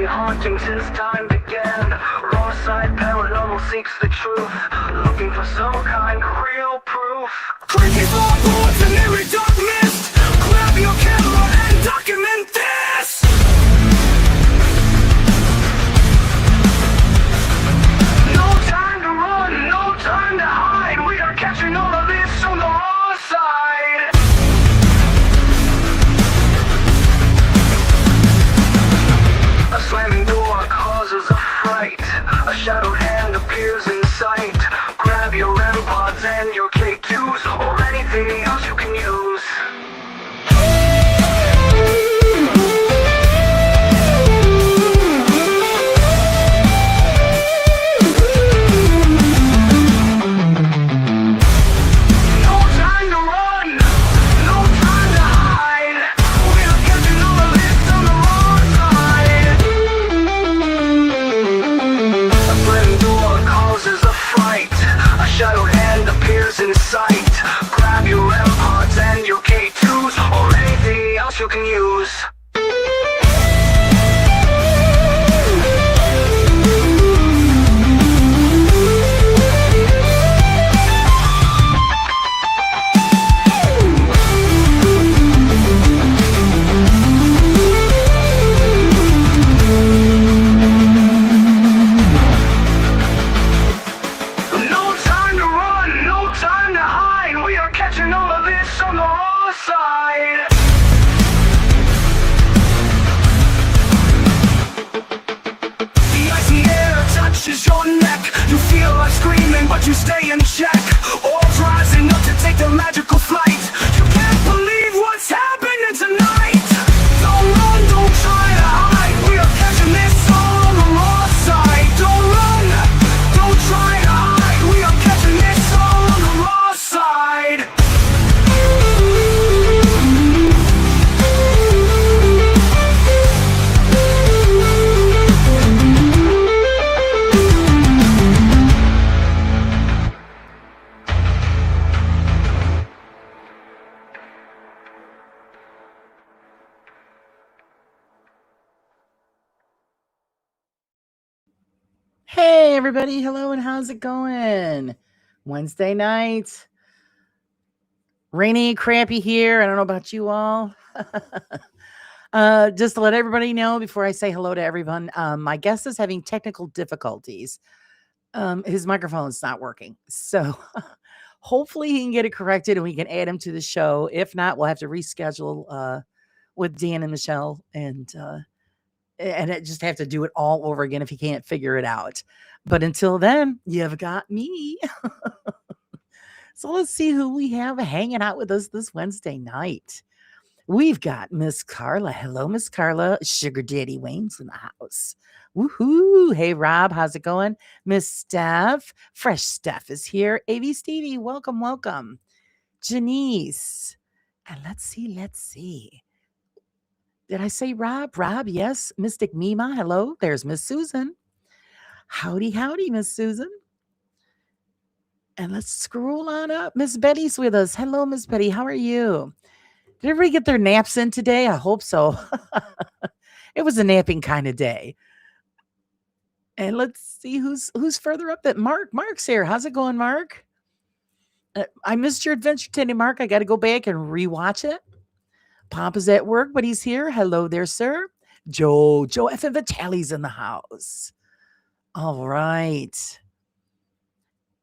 ghostly hauntings since time began. Raw side paranormal seeks the truth, looking for some kind of real proof. Creepy floorboards and eerie dark mist. Grab your camera and document this. No time to run, no time to hide. We are catching all of this on the raw side. A slamming door causes a fright. A shadowed hand appears in sight. Grab your REM pods and your K2s, or anything else you can use. No time to run, no time to hide. We are catching all of this on the wrong side. A slamming door causes a fright. A shadowed hand appears in sight. Grab your REM pods and your K2s, or anything else you can use. No time to run, no time to hide. We are catching all of this on the raw side. The icy air touches your neck. You feel like screaming, but you stay in check. All rising up to take the magical flight. You can't believe what's happening tonight. Don't run, don't try to hide. We are catching this all on the raw side. Don't run, don't try to hide. We are catching this all on the raw side. Hey, everybody. Hello, and how's it going? Wednesday night. Rainy, crappy here. I don't know about you all. Just to let everybody know before I say hello to everyone, my guest is having technical difficulties. His microphone's not working. So hopefully he can get it corrected and we can add him to the show. If not, we'll have to reschedule with Dan and Michelle and it just have to do it all over again if he can't figure it out. But until then, you've got me. So let's see who we have hanging out with us this Wednesday night. We've got Miss Carla. Hello, Miss Carla. Sugar Daddy Wayne's in the house. Woohoo. Hey, Rob. How's it going? Miss Steph. Fresh Steph is here. AV Stevie. Welcome, welcome. Janice. And let's see. Did I say Rob? Rob, yes. Mystic Mima. Hello. There's Miss Susan. Howdy, Miss Susan. And let's scroll on up. Miss Betty's with us. Hello, Miss Betty. How are you? Did everybody get their naps in today? I hope so. It was a napping kind of day. And let's see who's further up. That Mark's here. How's it going, Mark? I missed your adventure today, Mark. I got to go back and rewatch it. Papa's at work, but he's here. Hello there, sir. Joe F. and Vitali's in the house. All right.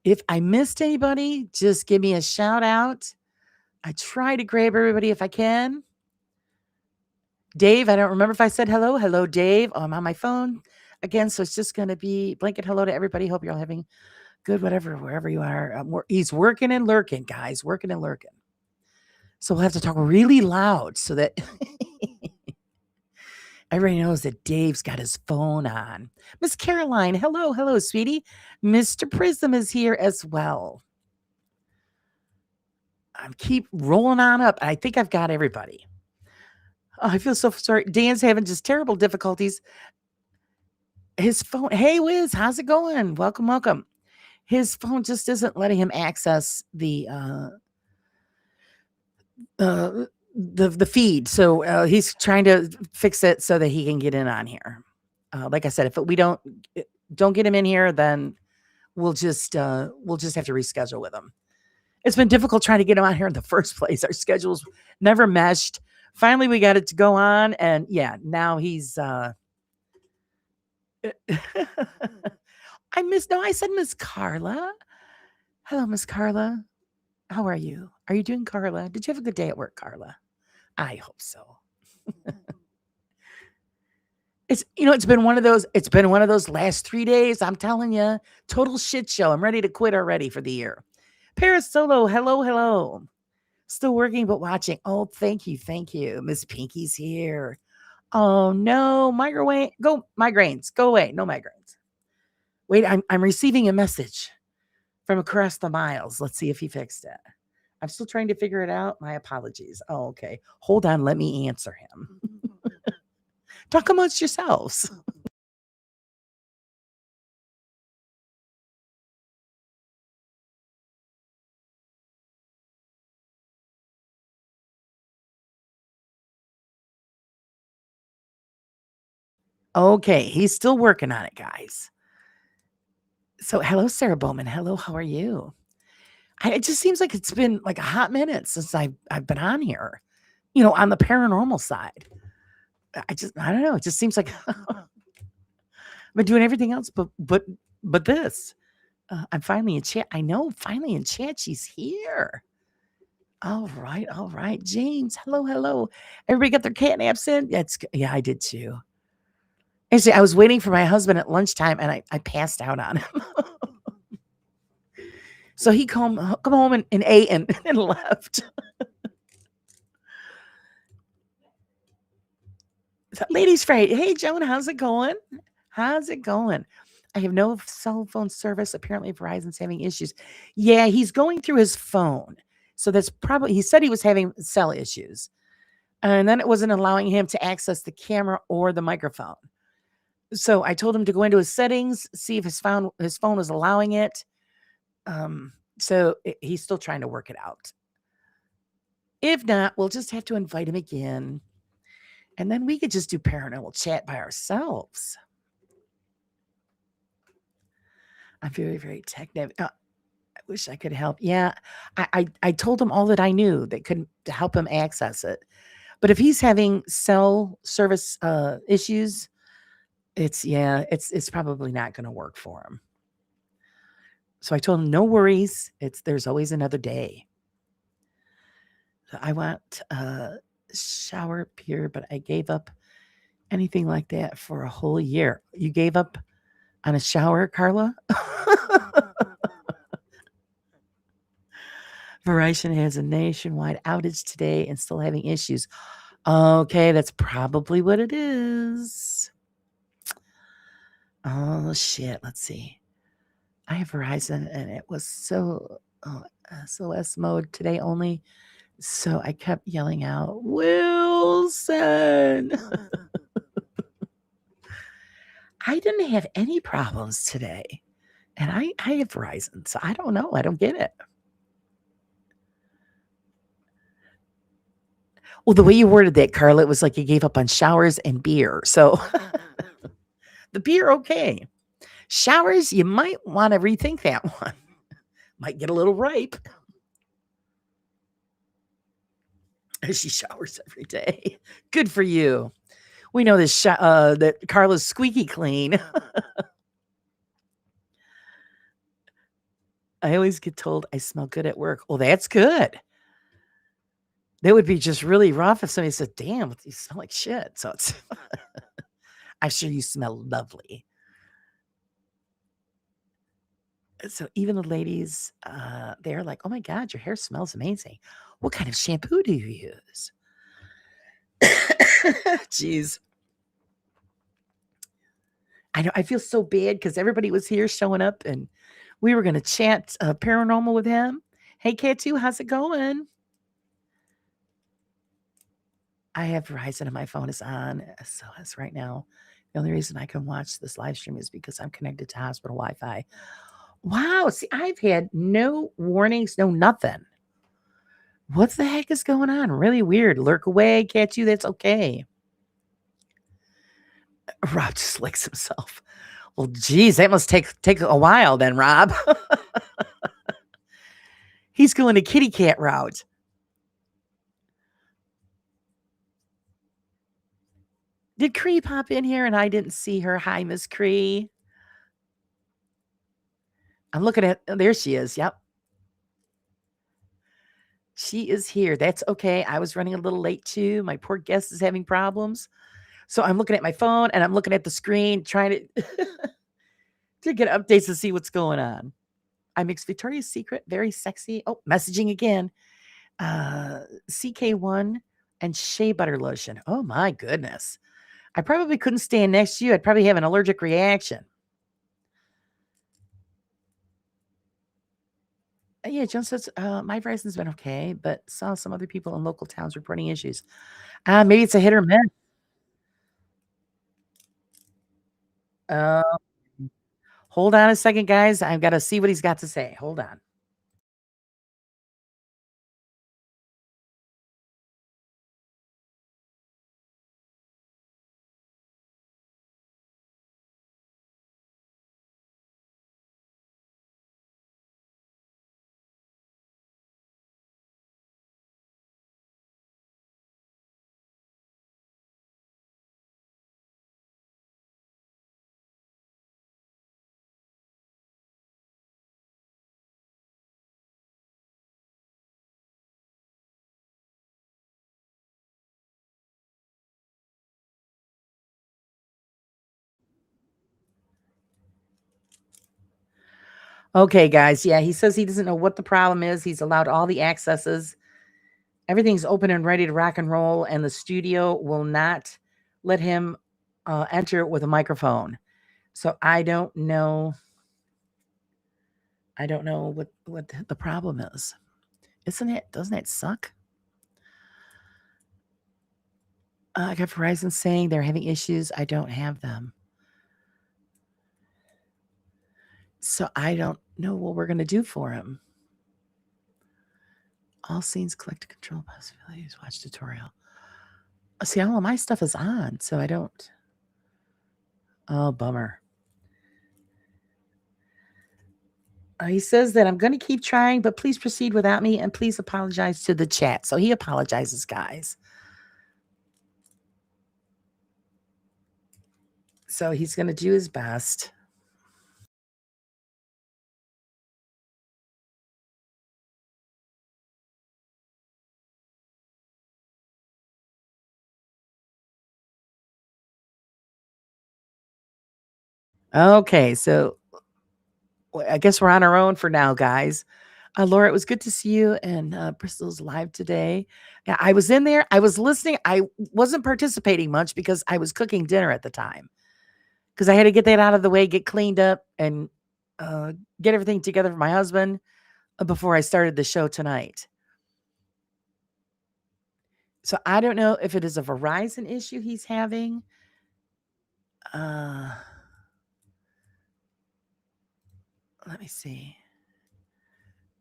If I missed anybody, just give me a shout out. I try to grab everybody if I can. Dave, I don't remember if I said hello. Hello, Dave. Oh, I'm on my phone again, so it's just going to be blanket hello to everybody. Hope you're all having good, wherever you are. He's working and lurking, guys. Working and lurking. So we'll have to talk really loud so that everybody knows that Dave's got his phone on. Miss Caroline, hello, sweetie. Mr. Prism is here as well. I keep rolling on up. I think I've got everybody. Oh, I feel so sorry. Dan's having just terrible difficulties. His phone. Hey, Wiz, how's it going? Welcome. His phone just isn't letting him access the feed. So he's trying to fix it so that he can get in on here. Like I said, if we don't get him in here, then we'll just have to reschedule with him. It's been difficult trying to get him out here in the first place. Our schedules never meshed. Finally, we got it to go on, and yeah, now he's. I said Miss Carla. Hello, Miss Carla. How are you? Are you doing, Carla? Did you have a good day at work, Carla? I hope so. It's been one of those last 3 days. I'm telling you, total shit show. I'm ready to quit already for the year. Paris Solo, hello. Still working but watching. Oh, thank you. Miss Pinky's here. Oh no, migraines. Go away. No migraines. Wait, I'm receiving a message from across the miles. Let's see if he fixed it. I'm still trying to figure it out. My apologies. Oh, okay. Hold on. Let me answer him. Talk amongst yourselves. Okay. He's still working on it, guys. So, hello, Sarah Bowman. Hello. How are you? It just seems like it's been like a hot minute since I've been on here, on the paranormal side. I don't know. It just seems like I've been doing everything else, but this. I'm finally in chat. I know, finally in chat. She's here. All right. James, hello. Everybody got their catnaps in? Yeah, I did too. Actually, I was waiting for my husband at lunchtime, and I passed out on him. So he come home and ate and left. Ladies Friday. Hey, Joan, how's it going? I have no cell phone service. Apparently, Verizon's having issues. Yeah, he's going through his phone. So that's probably, he said he was having cell issues. And then it wasn't allowing him to access the camera or the microphone. So I told him to go into his settings, see if his phone was allowing it. He's still trying to work it out. If not, we'll just have to invite him again. And then we could just do paranormal chat by ourselves. I'm very, very technical. I wish I could help. Yeah, I told him all that I knew that could to help him access it. But if he's having cell service issues, it's probably not going to work for him. So I told him, no worries. There's always another day. I want a shower pier, but I gave up anything like that for a whole year. You gave up on a shower, Carla? Verizon has a nationwide outage today and still having issues. Okay, that's probably what it is. Oh, shit. Let's see. I have Verizon, and it was SOS mode today only. So I kept yelling out, Wilson. I didn't have any problems today. And I have Verizon, so I don't know. I don't get it. Well, the way you worded that, Carla, it was like you gave up on showers and beer. So the beer, okay. Showers, you might want to rethink that one. Might get a little ripe. She showers every day. Good for you. We know this that Carla's squeaky clean. I always get told I smell good at work. Well, that's good. That would be just really rough if somebody said, damn, you smell like shit. So it's I'm sure you smell lovely. So even the ladies, they're like, oh my God, your hair smells amazing. What kind of shampoo do you use? Jeez. I know I feel so bad because everybody was here showing up and we were going to chat paranormal with him. Hey, K2, how's it going? I have Verizon and my phone is on SOS right now. The only reason I can watch this live stream is because I'm connected to hospital Wi-Fi. Wow. See, I've had no warnings, no nothing. What the heck is going on? Really weird. Lurk away, catch you. That's okay. Rob just licks himself. Well, geez, that must take a while then, Rob. He's going the kitty cat route. Did Cree pop in here and I didn't see her? Hi, Miss Cree. I'm looking at there she is. Yep. She is here. That's okay. I was running a little late too. My poor guest is having problems. So I'm looking at my phone and I'm looking at the screen trying to to get updates to see what's going on. I mix Victoria's Secret, very sexy. Oh, messaging again. CK1 and shea butter lotion. Oh my goodness. I probably couldn't stand next to you. I'd probably have an allergic reaction. Yeah, Joan says, my Verizon's been okay, but saw some other people in local towns reporting issues. Maybe it's a hit or miss. Uh, hold on a second, guys. I've got to see what he's got to say. Hold on. Okay, guys. Yeah, he says he doesn't know what the problem is. He's allowed all the accesses. Everything's open and ready to rock and roll, and the studio will not let him enter with a microphone. So I don't know. I don't know what the problem is. Isn't it? Doesn't it suck? I got Verizon saying they're having issues. I don't have them. So I don't know what we're going to do for him. All scenes collect to control possibilities. Watch tutorial. See, all of my stuff is on, so I don't. Oh, bummer. He says that I'm going to keep trying, but please proceed without me and please apologize to the chat. So he apologizes, guys. So he's going to do his best. Okay, so I guess we're on our own for now, guys. Laura, it was good to see you and Bristol's live today. Yeah, I was in there. I was listening. I wasn't participating much because I was cooking dinner at the time because I had to get that out of the way, get cleaned up, and get everything together for my husband before I started the show tonight. So I don't know if it is a Verizon issue he's having. Let me see.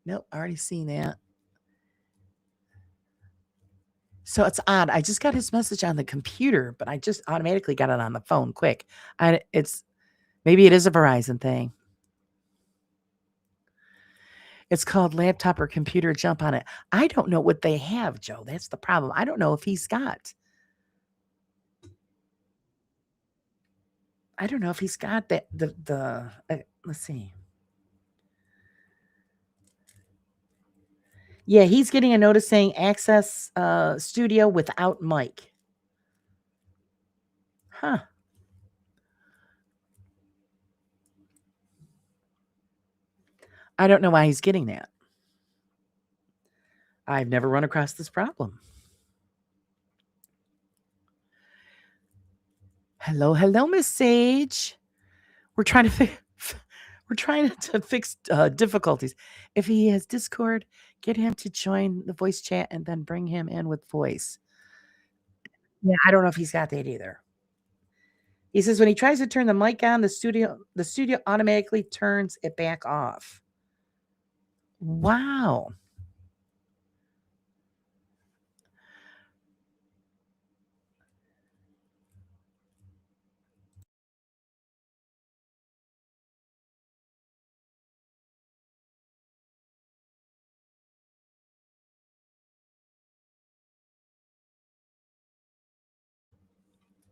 Nope, already seen that. So it's odd. I just got his message on the computer, but I just automatically got it on the phone quick. It's maybe it is a Verizon thing. It's called laptop or computer jump on it. I don't know what they have, Joe. That's the problem. I don't know if he's got. I don't know if he's got that let's see. Yeah, he's getting a notice saying access studio without mic. Huh. I don't know why he's getting that. I've never run across this problem. Hello, hello, Miss Sage. We're trying to fix difficulties. If he has Discord, get him to join the voice chat and then bring him in with voice. Yeah, I don't know if he's got that either. He says when he tries to turn the mic on, the studio automatically turns it back off. Wow.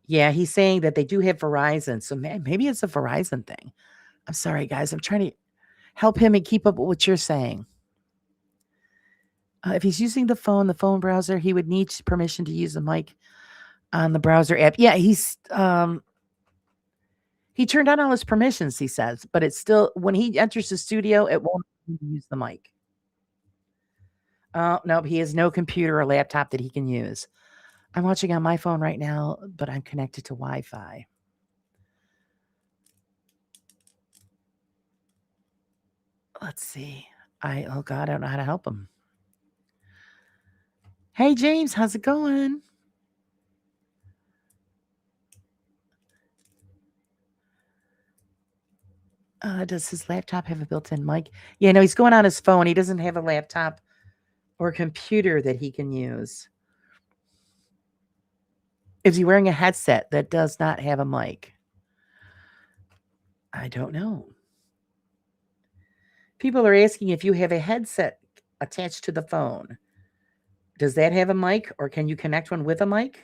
Yeah, he's saying that they do have Verizon, so maybe it's a Verizon thing. I'm sorry, guys. I'm trying to help him and keep up with what you're saying. If he's using the phone browser, he would need permission to use the mic on the browser app. Yeah, he turned on all his permissions, he says, but it's still when he enters the studio, it won't let him use the mic. Oh, nope, he has no computer or laptop that he can use. I'm watching on my phone right now, but I'm connected to Wi-Fi. Let's see. Oh God, I don't know how to help him. Hey James, how's it going? Does his laptop have a built-in mic? Yeah, no, he's going on his phone. He doesn't have a laptop or computer that he can use. Is he wearing a headset that does not have a mic? I don't know. People are asking if you have a headset attached to the phone. Does that have a mic or can you connect one with a mic?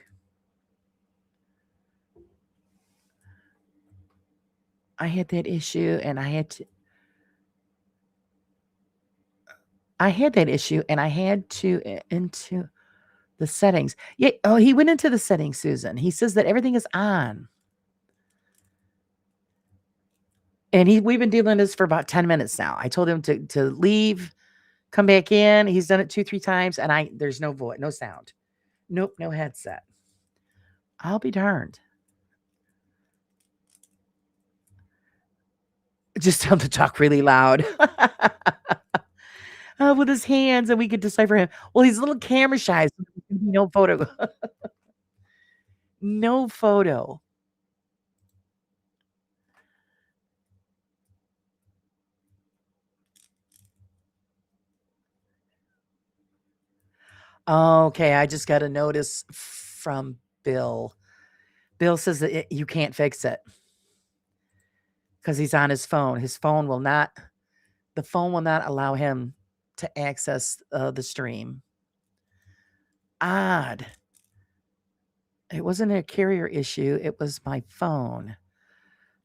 I had that issue and I had to into the settings. Yeah. Oh, he went into the settings, Susan. He says that everything is on. And we've been dealing with this for about 10 minutes now. I told him to leave, come back in. He's done it 2-3 times, and there's no voice, no sound. Nope, no headset. I'll be darned. Just tell him to talk really loud. With his hands, and we could decipher him. Well, he's a little camera shy, so there's no photo. No photo. Okay, I just got a notice from Bill. Bill says that you can't fix it because he's on his phone. The phone will not allow him to access the stream. Odd. It wasn't a carrier issue. It was my phone.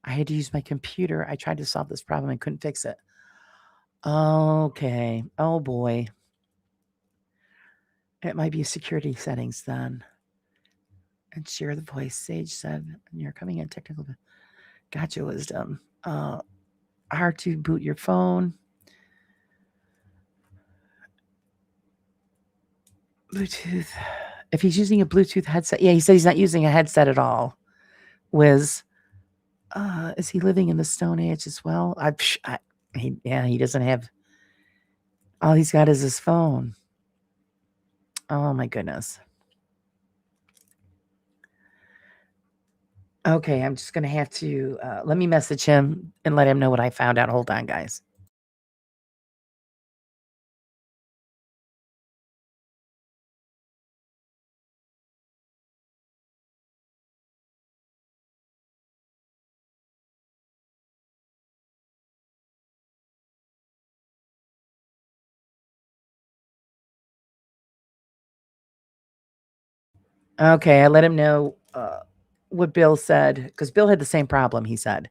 I had to use my computer. I tried to solve this problem and couldn't fix it. Okay. Oh boy. It might be security settings then. And share the voice. Sage said, you're coming in technical. Gotcha, wisdom. Hard to boot your phone. Bluetooth. If he's using a Bluetooth headset, yeah, he said he's not using a headset at all. Wiz, is he living in the Stone Age as well? He doesn't have. All he's got is his phone. Oh my goodness. Okay, I'm just gonna have to let me message him and let him know what I found out. Hold on, guys. Okay, I let him know what Bill said because Bill had the same problem. He said,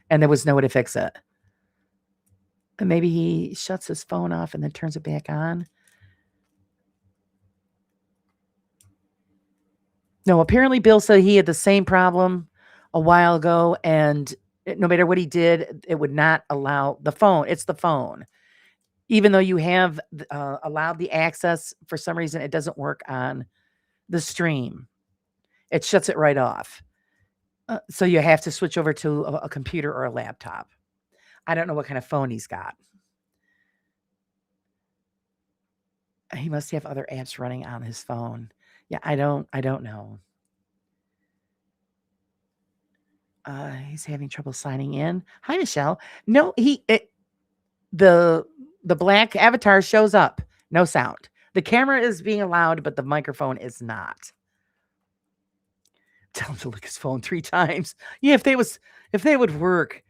and there was no way to fix it. And maybe he shuts his phone off and then turns it back on. No, apparently Bill said he had the same problem a while ago, and no matter what he did, it would not allow the phone. It's the phone. Even though you have allowed the access, for some reason, it doesn't work on the stream. It shuts it right off. So you have to switch over to a computer or a laptop. I don't know what kind of phone he's got. He must have other apps running on his phone. Yeah, I don't know. He's having trouble signing in. Hi, Michelle. No, the black avatar shows up. No sound. The camera is being allowed, but the microphone is not. Tell him to look his phone 3 times. Yeah, if they would work.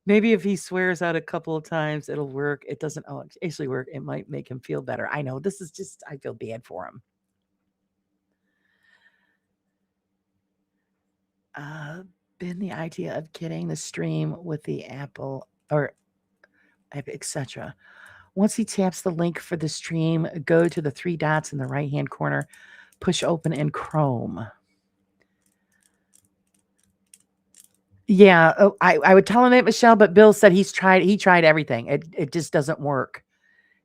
Maybe if he swears out a couple of times, it'll work. It doesn't actually work. It might make him feel better. I know this is just I feel bad for him. Uh, been the idea of getting the stream with the Apple or etc. Once he taps the link for the stream, go to the three dots in the right-hand corner, push open in Chrome. Yeah, I would tell him that, Michelle, but Bill said he tried everything. It just doesn't work.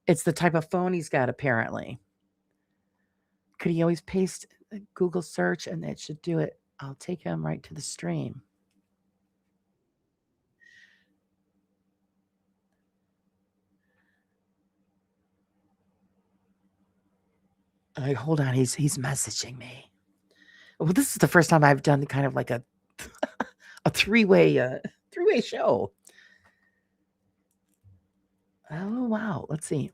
It's the type of phone he's got, apparently. Could he always paste Google search and it should do it? I'll take him right to the stream. Hold on, he's messaging me. Well, this is the first time I've done kind of like a three-way show. Oh wow, let's see.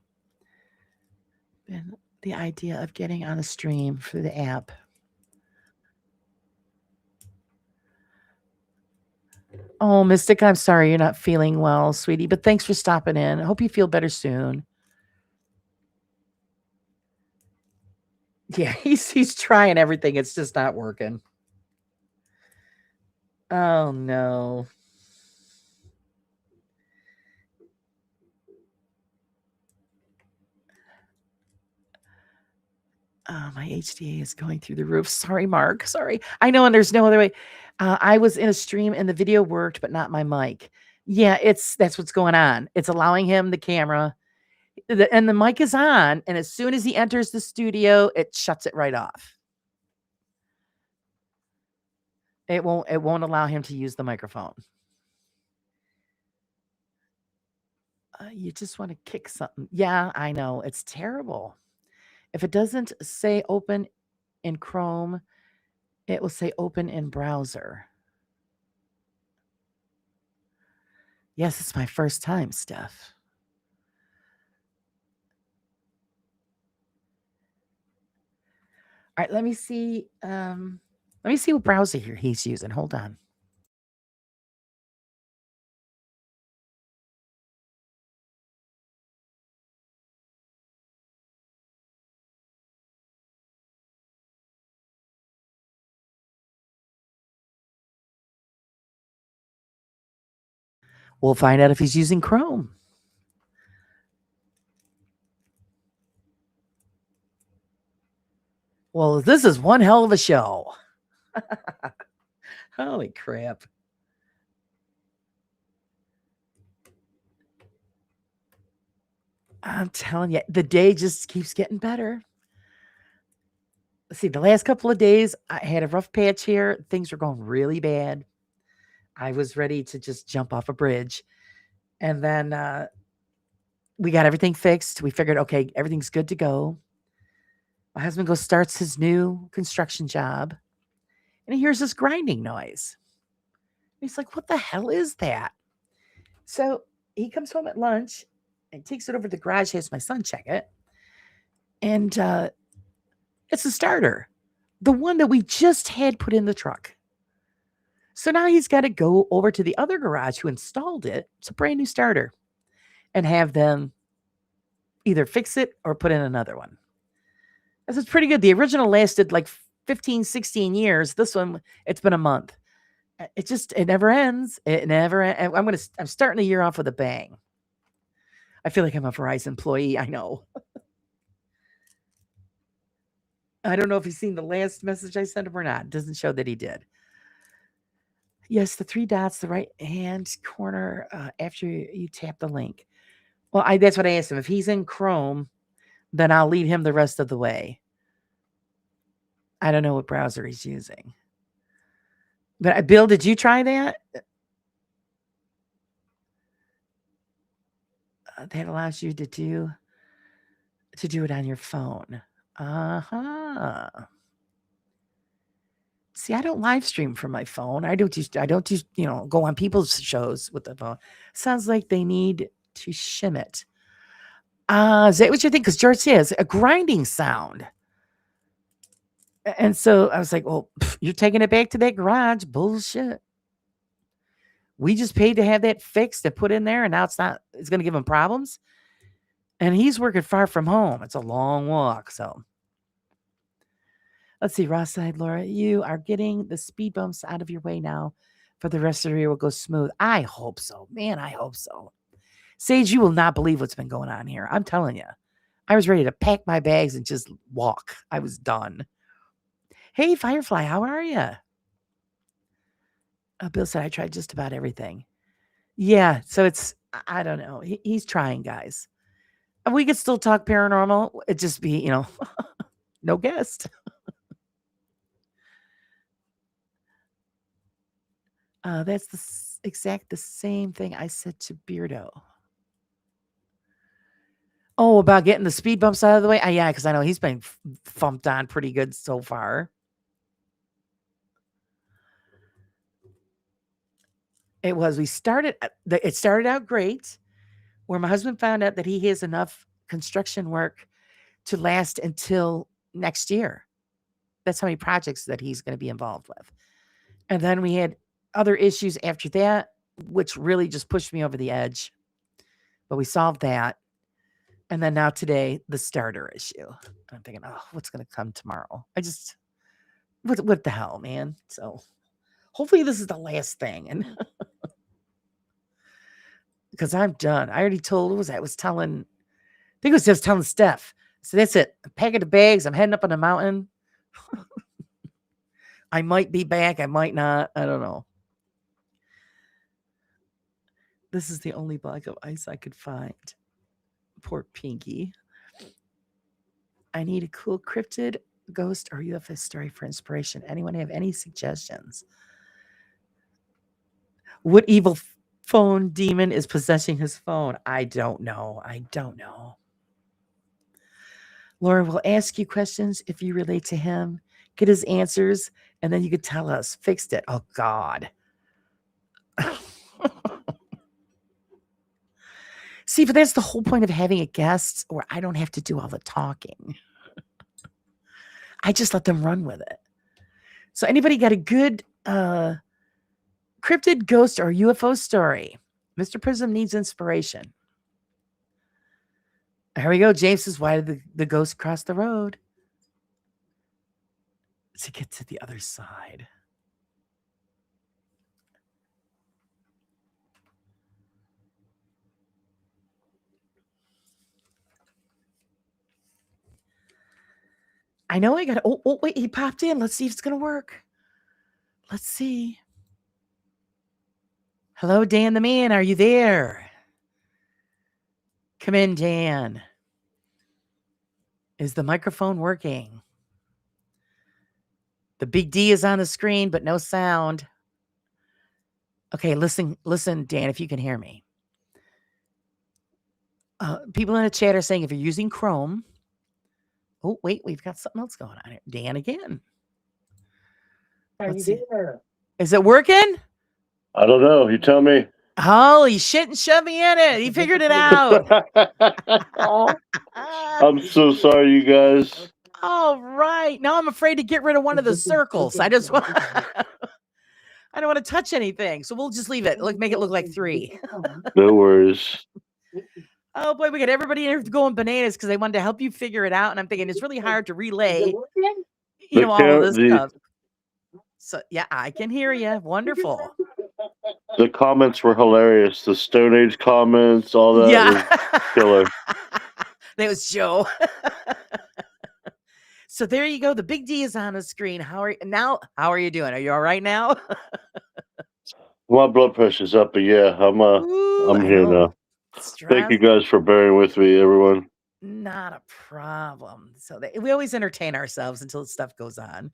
Been the idea of getting on a stream for the app. Oh, Mystic, I'm sorry you're not feeling well, sweetie, but thanks for stopping in. I hope you feel better soon. Yeah, he's trying everything. It's just not working. Oh no. My HDA is going through the roof. Sorry, Mark. Sorry. I know, and there's no other way. I was in a stream and the video worked, but not my mic. Yeah, that's what's going on. It's allowing him the camera, and the mic is on, and as soon as he enters the studio, it shuts it right off. It won't allow him to use the microphone. You just want to kick something. Yeah, I know. It's terrible. If it doesn't say open in Chrome, it will say open in browser. Yes, it's my first time, Steph. All right, let me see. Let me see what browser here he's using. Hold on. We'll find out if he's using Chrome. Well, this is one hell of a show. Holy crap. I'm telling you, the day just keeps getting better. Let's see, the last couple of days, I had a rough patch here. Things were going really bad. I was ready to just jump off a bridge. And then we got everything fixed. We figured, okay, everything's good to go. My husband starts his new construction job, and he hears this grinding noise. He's like, what the hell is that? So he comes home at lunch and takes it over to the garage, has my son check it. And it's a starter, the one that we just had put in the truck. So now he's got to go over to the other garage who installed it. It's a brand new starter, and have them either fix it or put in another one. This is pretty good. The original lasted like 15, 16 years. This one, it's been a month. It never ends. It never ends. I'm starting the year off with a bang. I feel like I'm a Verizon employee. I know. I don't know if he's seen the last message I sent him or not. It doesn't show that he did. Yes, the three dots, the right hand corner after you tap the link. Well, that's what I asked him. If he's in Chrome, then I'll lead him the rest of the way. I don't know what browser he's using. But Bill, did you try that? That allows you to do it on your phone. Uh-huh. See, I don't live stream from my phone. I don't just go on people's shows with the phone. Sounds like they need to shim it. Is that what you think? Because George says a grinding sound. And so I was like, well, you're taking it back to that garage. Bullshit. We just paid to have that fixed and put in there, and now it's going to give him problems. And he's working far from home. It's a long walk. So Let's see, Ross side, Laura, you are getting the speed bumps out of your way now. For the rest of the year will go smooth. I hope so. Man, I hope so. Sage, you will not believe what's been going on here. I'm telling you. I was ready to pack my bags and just walk. I was done. Hey, Firefly, how are you? Bill said I tried just about everything. Yeah, so I don't know. He's trying, guys. We could still talk paranormal. It just be, no guest. That's the same thing I said to Beardo. Oh, about getting the speed bumps out of the way? Yeah, because I know he's been thumped on pretty good so far. It was. It started out great, where my husband found out that he has enough construction work to last until next year. That's how many projects that he's going to be involved with. And then we had other issues after that, which really just pushed me over the edge. But we solved that. And then now today, the starter issue. I'm thinking, oh, what's going to come tomorrow? What the hell, man? So hopefully this is the last thing. And because I'm done. I already told, I was telling Steph. So that's it. I'm packing the bags. I'm heading up on the mountain. I might be back. I might not. I don't know. This is the only block of ice I could find. Poor Pinky. I need a cool cryptid, ghost, or UFO story for inspiration. Anyone have any suggestions? What evil phone demon is possessing his phone? I don't know. Laura will ask you questions if you relate to him, get his answers, and then you could tell us. Fixed it. Oh, God. See, but that's the whole point of having a guest where I don't have to do all the talking. I just let them run with it. So anybody got a good cryptid, ghost, or UFO story? Mr. Prism needs inspiration. Here we go. James says, why did the ghost cross the road? To get to the other side. I know I got to. Oh, wait, he popped in. Let's see if it's going to work. Let's see. Hello, Dan the man. Are you there? Come in, Dan. Is the microphone working? The big D is on the screen, but no sound. Okay, listen, Dan, if you can hear me. People in the chat are saying if you're using Chrome. Oh, wait, we've got something else going on here. Dan again. Let's see. Is it working? I don't know. You tell me. Holy shit and shove me in it. He figured it out. I'm so sorry, you guys. All right. Now I'm afraid to get rid of one of the circles. I don't want to touch anything. So we'll just leave it. Make it look like 3. No worries. Oh boy, we got everybody in here going bananas because they wanted to help you figure it out. And I'm thinking it's really hard to relay, all of this stuff. So yeah, I can hear you. Wonderful. The comments were hilarious. The Stone Age comments, all that was killer. That was Joe. So there you go. The big D is on the screen. How are you doing? Are you all right now? My blood pressure's up, but yeah, I'm here now. Thank you guys for bearing with me, everyone. Not a problem. So we always entertain ourselves until stuff goes on.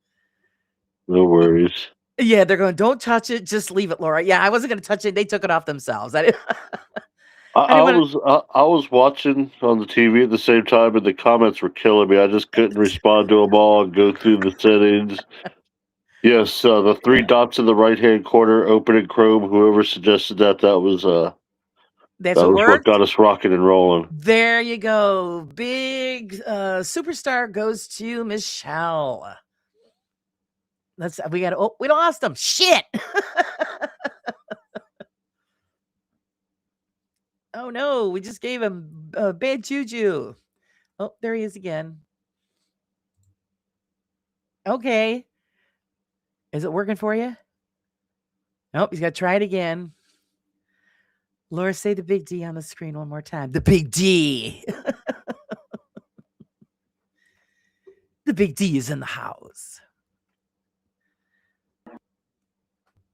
No worries. Yeah, they're going, don't touch it. Just leave it, Laura. Yeah, I wasn't going to touch it. They took it off themselves. I was watching on the TV at the same time, and the comments were killing me. I just couldn't respond to them all and go through the settings. Yes, the 3 dots in the right-hand corner, open in Chrome. Whoever suggested that was what got us rocking and rolling. There you go. Big superstar goes to Michelle. We lost him. Shit. Oh no, we just gave him bad juju. Oh, there he is again. Okay. Is it working for you? Nope. He's got to try it again. Laura, say the big D on the screen one more time. The big D. The big D is in the house.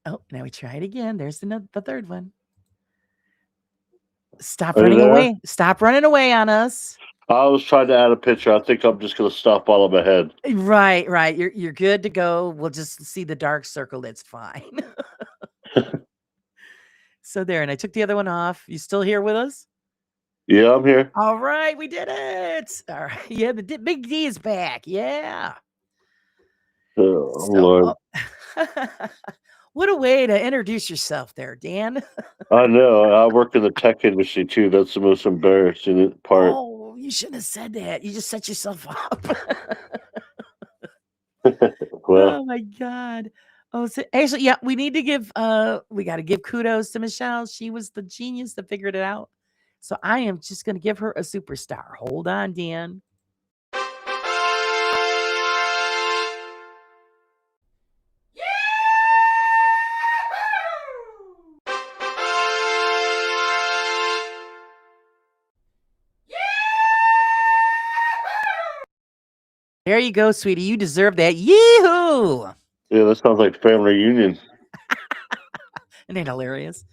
Oh, now we try it again. There's the third one. Stop Are you running there? away. Stop running away on us. I was trying to add a picture. I think I'm just going to stop while I'm ahead. Right. You're good to go. We'll just see the dark circle. That's fine. So there, and I took the other one off. You still here with us? Yeah, I'm here. All right, we did it. All right, yeah, the big D is back. Yeah. Oh, So, Lord. what a way to introduce yourself there, Dan. I know. I work in the tech industry too. That's the most embarrassing part. Oh, you shouldn't have said that. You just set yourself up. Well, Oh my God. Oh, so actually, yeah, we need to we got to give kudos to Michelle. She was the genius that figured it out. So I am just going to give her a superstar. Hold on, Dan. There you go, sweetie. You deserve that. Yee-hoo! yeah, that sounds like family reunion. Isn't that hilarious?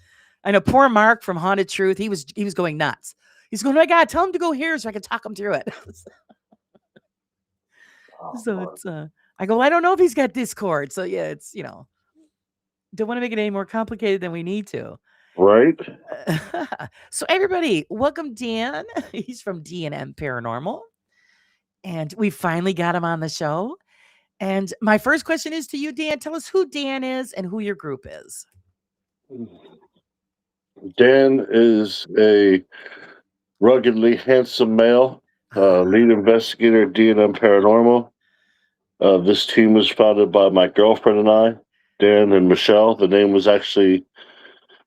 I know poor Mark from Haunted Truth. He was going nuts. He's going, oh my God, tell him to go here so I can talk him through it. So it's I go, well, I don't know if he's got Discord. So yeah, it's don't want to make it any more complicated than we need to. Right? So everybody, welcome Dan. He's from M Paranormal. And we finally got him on the show. And my first question is to you, Dan. Tell us who Dan is and who your group is. Dan is a ruggedly handsome male, lead investigator at D&M Paranormal. This team was founded by my girlfriend and I, Dan and Michelle. The name was actually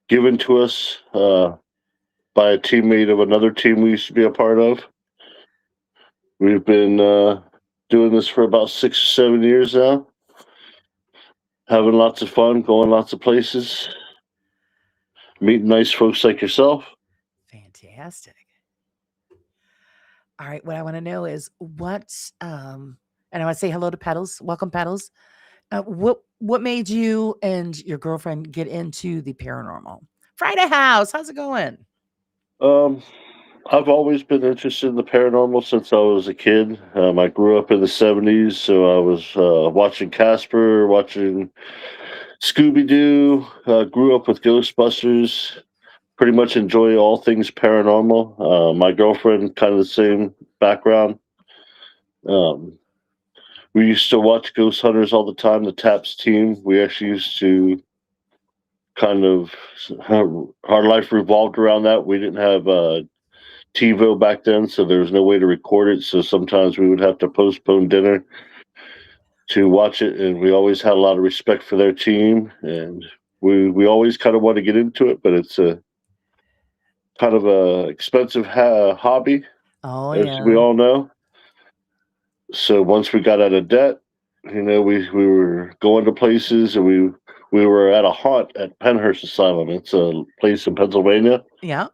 given to us by a teammate of another team we used to be a part of. We've been doing this for about 6 or 7 years now, having lots of fun, going lots of places, meeting nice folks like yourself. Fantastic. All right, what I want to know is and I want to say hello to Pedals. Welcome, Pedals. What made you and your girlfriend get into the paranormal? Friday House, how's it going? I've always been interested in the paranormal since I was a kid. I grew up in the 70s, so I was watching Casper, watching Scooby Doo, grew up with Ghostbusters, pretty much enjoy all things paranormal. My girlfriend, kind of the same background. We used to watch Ghost Hunters all the time, the TAPS team. We actually used to kind of, our life revolved around that. We didn't have TiVo back then, so there was no way to record it. So sometimes we would have to postpone dinner to watch it, and we always had a lot of respect for their team, and we always kind of want to get into it, but it's a kind of a expensive hobby, Oh as yeah. we all know. So once we got out of debt, we were going to places, and we were at a haunt at Penhurst Asylum. It's a place in Pennsylvania. Yeah.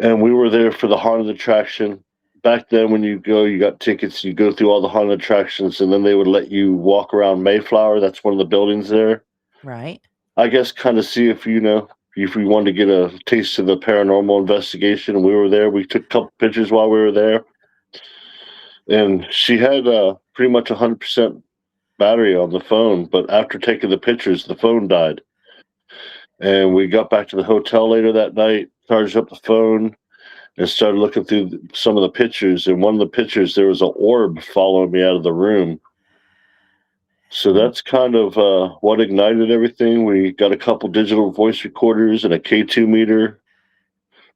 And we were there for the haunted attraction. Back then, when you go, you got tickets, you go through all the haunted attractions, and then they would let you walk around Mayflower. That's one of the buildings there. Right. I guess kind of see if we wanted to get a taste of the paranormal investigation. And we were there. We took a couple pictures while we were there. And she had pretty much 100% battery on the phone. But after taking the pictures, the phone died. And we got back to the hotel later that night, charged up the phone, and started looking through some of the pictures. And one of the pictures, there was an orb following me out of the room. So that's kind of what ignited everything. We got a couple digital voice recorders and a K2 meter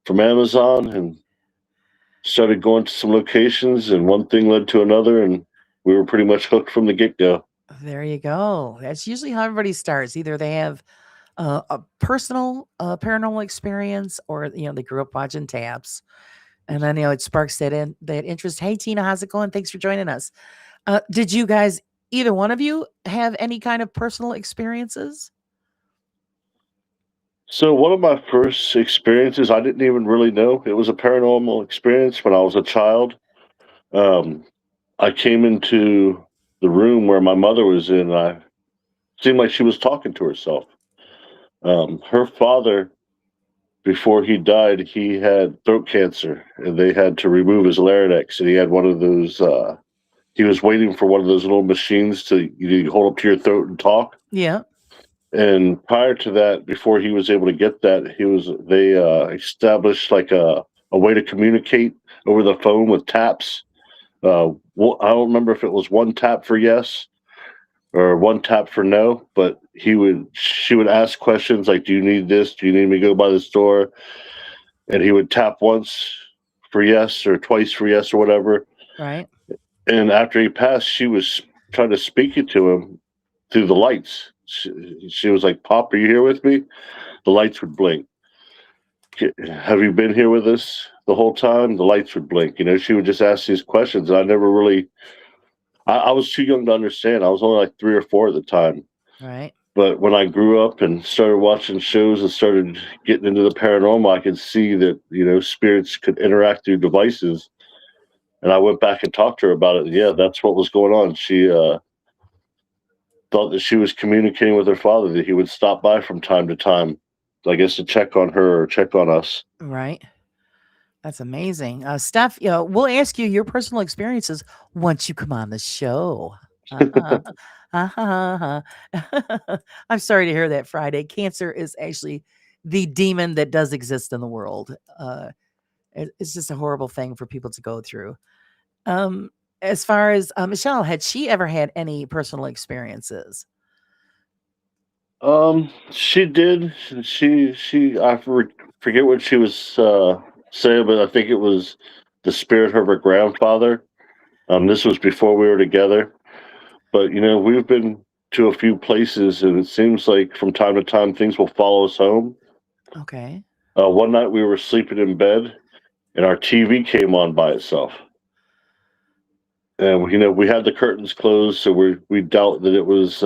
from Amazon, and started going to some locations, and one thing led to another, and we were pretty much hooked from the get-go. There you go. That's usually how everybody starts. Either they have a personal paranormal experience, or they grew up watching TAPS, and then it sparks that interest. Hey Tina, how's it going? Thanks for joining us. Did you guys either one of you have any kind of personal experiences? So one of my first experiences, I didn't even really know it was a paranormal experience when I was a child. Um, I came into the room where my mother was in, and I seemed like she was talking to herself. Her father, before he died, he had throat cancer, and they had to remove his larynx, and he had one of those. He was waiting for one of those little machines to you hold up to your throat and talk. Yeah. And prior to that, before he was able to get that, they established like a way to communicate over the phone with taps. I don't remember if it was one tap for yes or one tap for no, but she would ask questions like, "Do you need this? Do you need me to go by the store?" And he would tap once for yes or twice for yes or whatever. Right. And after he passed, she was trying to speak it to him through the lights. She was like, "Pop, are you here with me?" The lights would blink. Have you been here with us the whole time? The lights would blink. She would just ask these questions. I never really, I was too young to understand. I was only like 3 or 4 at the time. Right. But when I grew up and started watching shows and started getting into the paranormal, I could see that, spirits could interact through devices. And I went back and talked to her about it. And yeah, that's what was going on. She thought that she was communicating with her father, that he would stop by from time to time, I guess, to check on her or check on us. Right. That's amazing. Steph, we'll ask you your personal experiences once you come on the show. Uh-huh. Uh-huh. I'm sorry to hear that, Friday. Cancer is actually the demon that does exist in the world. It's just a horrible thing for people to go through. As far as Michelle, had she ever had any personal experiences? She did. Forget what she was saying, but I think it was the spirit of her grandfather. This was before we were together, but we've been to a few places, and it seems like from time to time things will follow us home. Okay. One night we were sleeping in bed, and our TV came on by itself. And we had the curtains closed, so we doubt that it was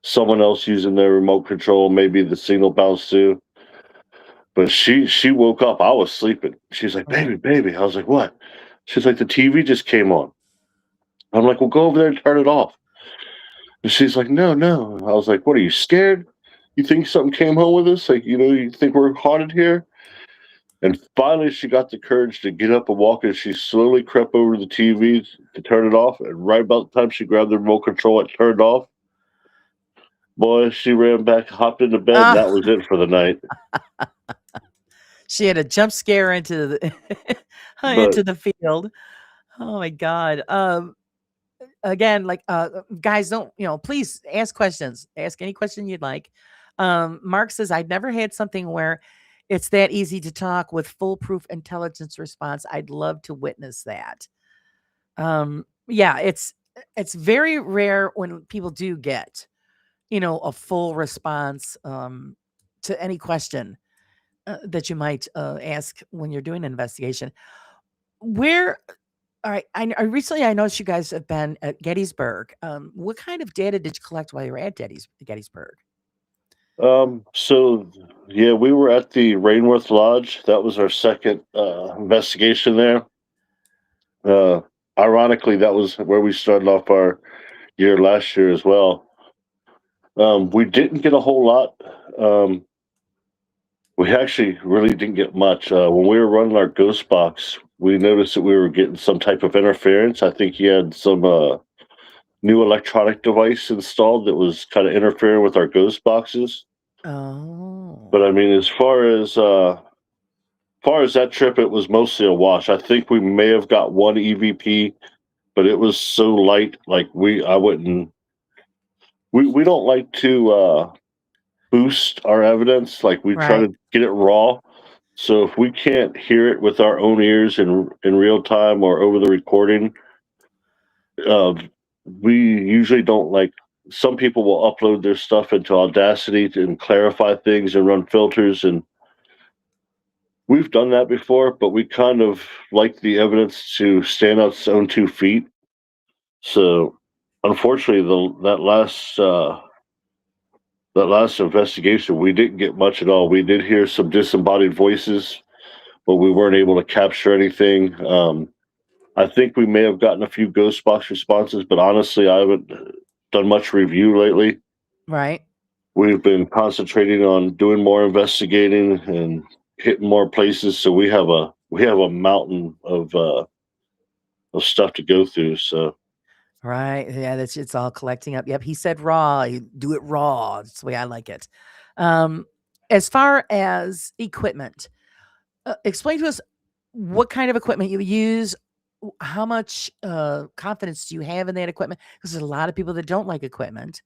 someone else using their remote control. Maybe the signal bounced too. But she woke up. I was sleeping. She's like, Right. "Baby, baby." I was like, "What?" She's like, "The TV just came on." I'm like, "Well, go over there and turn it off." And she's like, "No, no." I was like, "What, are you scared? You think something came home with us? Like, you think we're haunted here?" And finally, she got the courage to get up and walk, and she slowly crept over to the TV to turn it off. And right about the time she grabbed the remote control, it turned off. Boy, she ran back, hopped into bed, and Ah, that was it for the night. she had a jump scare into the But into the field. Oh my god. Again, like guys, don't please ask questions. Ask any question you'd like. Mark says, I've never had something where it's that easy to talk with foolproof intelligence response. I'd love to witness that. Yeah, it's very rare when people do get, a full response to any question that you might ask when you're doing an investigation. Where all right, I recently I noticed you guys have been at Gettysburg. What kind of data did you collect while you were at Gettysburg? so yeah, we were at the Rainworth Lodge. That was our second investigation there. Uh, Ironically, that was where we started off our year last year as well. We didn't get a whole lot. Um, we actually really didn't get much. When we were running our ghost box, we noticed that we were getting some type of interference. I think he had some new electronic device installed that was kind of interfering with our ghost boxes. Oh, But I mean, as far as that trip, it was mostly a wash. I think we may have got one EVP, but it was so light. Like I wouldn't. We don't like to boost our evidence. Like we try right. to get it raw. So if we can't hear it with our own ears in real time or over the recording, uh, we usually don't like. Some people will upload their stuff into Audacity and clarify things and run filters, and we've done that before. But we kind of like the evidence to stand on its own 2 feet. So unfortunately, that last investigation, we didn't get much at all. We did hear some disembodied voices, but we weren't able to capture anything. I think we may have gotten a few ghost box responses, but honestly, I haven't done much review lately. Right. We've been concentrating on doing more investigating and hitting more places, so we have a mountain of stuff to go through. So Right. Yeah, that's it's all collecting up. Yep, he said raw. You do it raw. That's the way I like it. Um, as far as equipment, explain to us what kind of equipment you use. How much confidence do you have in that equipment? Because there's a lot of people that don't like equipment,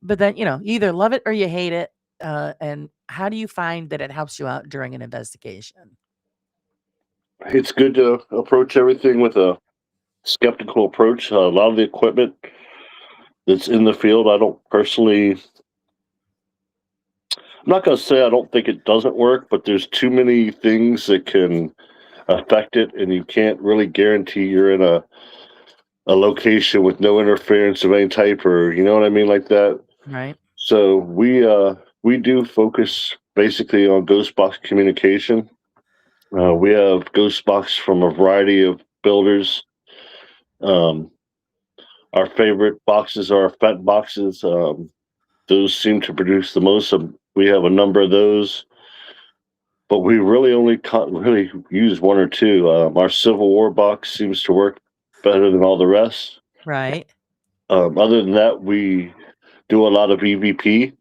but then you either love it or you hate it. And how do you find that it helps you out during an investigation? it's good to approach everything with a skeptical approach. A lot of the equipment that's in the field, I don't personally. I'm not going to say I don't think it doesn't work, but there's too many things that can affect it, and you can't really guarantee you're in a location with no interference of any type, or you know what I mean, like that. Right. So we do focus basically on ghost box communication. We have ghost box from a variety of builders. Um, our favorite boxes are Fent boxes. Those seem to produce the most. We have a number of those, but we really only really use one or two. Our Civil War box seems to work better than all the rest. Right. Other than that, we do a lot of EVP.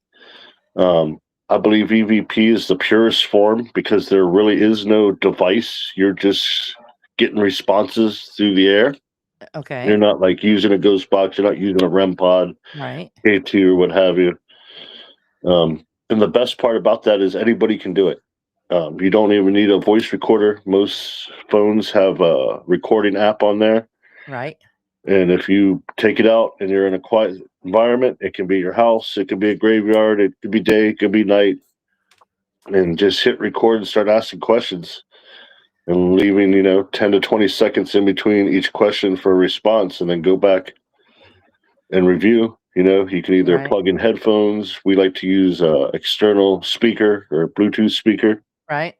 Um, I believe EVP is the purest form because there really is no device. You're just getting responses through the air. You're Okay. not like using a ghost box. You're not using a REM pod, Right. K2, or what have you. And the best part about that is anybody can do it. You don't even need a voice recorder. Most phones have a recording app on there. Right. And if you take it out and you're in a quiet environment, it can be your house, it could be a graveyard, it could be day, it could be night, and just hit record and start asking questions and leaving, 10 to 20 seconds in between each question for a response and then go back and review. You can either Right. plug in headphones. We like to use a external speaker or a Bluetooth speaker. Right.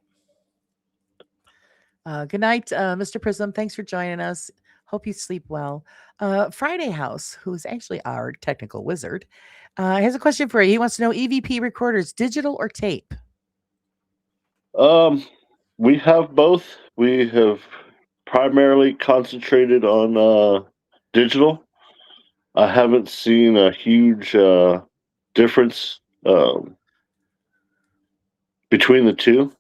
Good night, Mr. Prism. Thanks for joining us. Hope you sleep well. Friday House, who's actually our technical wizard, has a question for you. He wants to know EVP recorders, digital or tape? Um, we have both. We have primarily concentrated on digital. I haven't seen a huge difference between the two.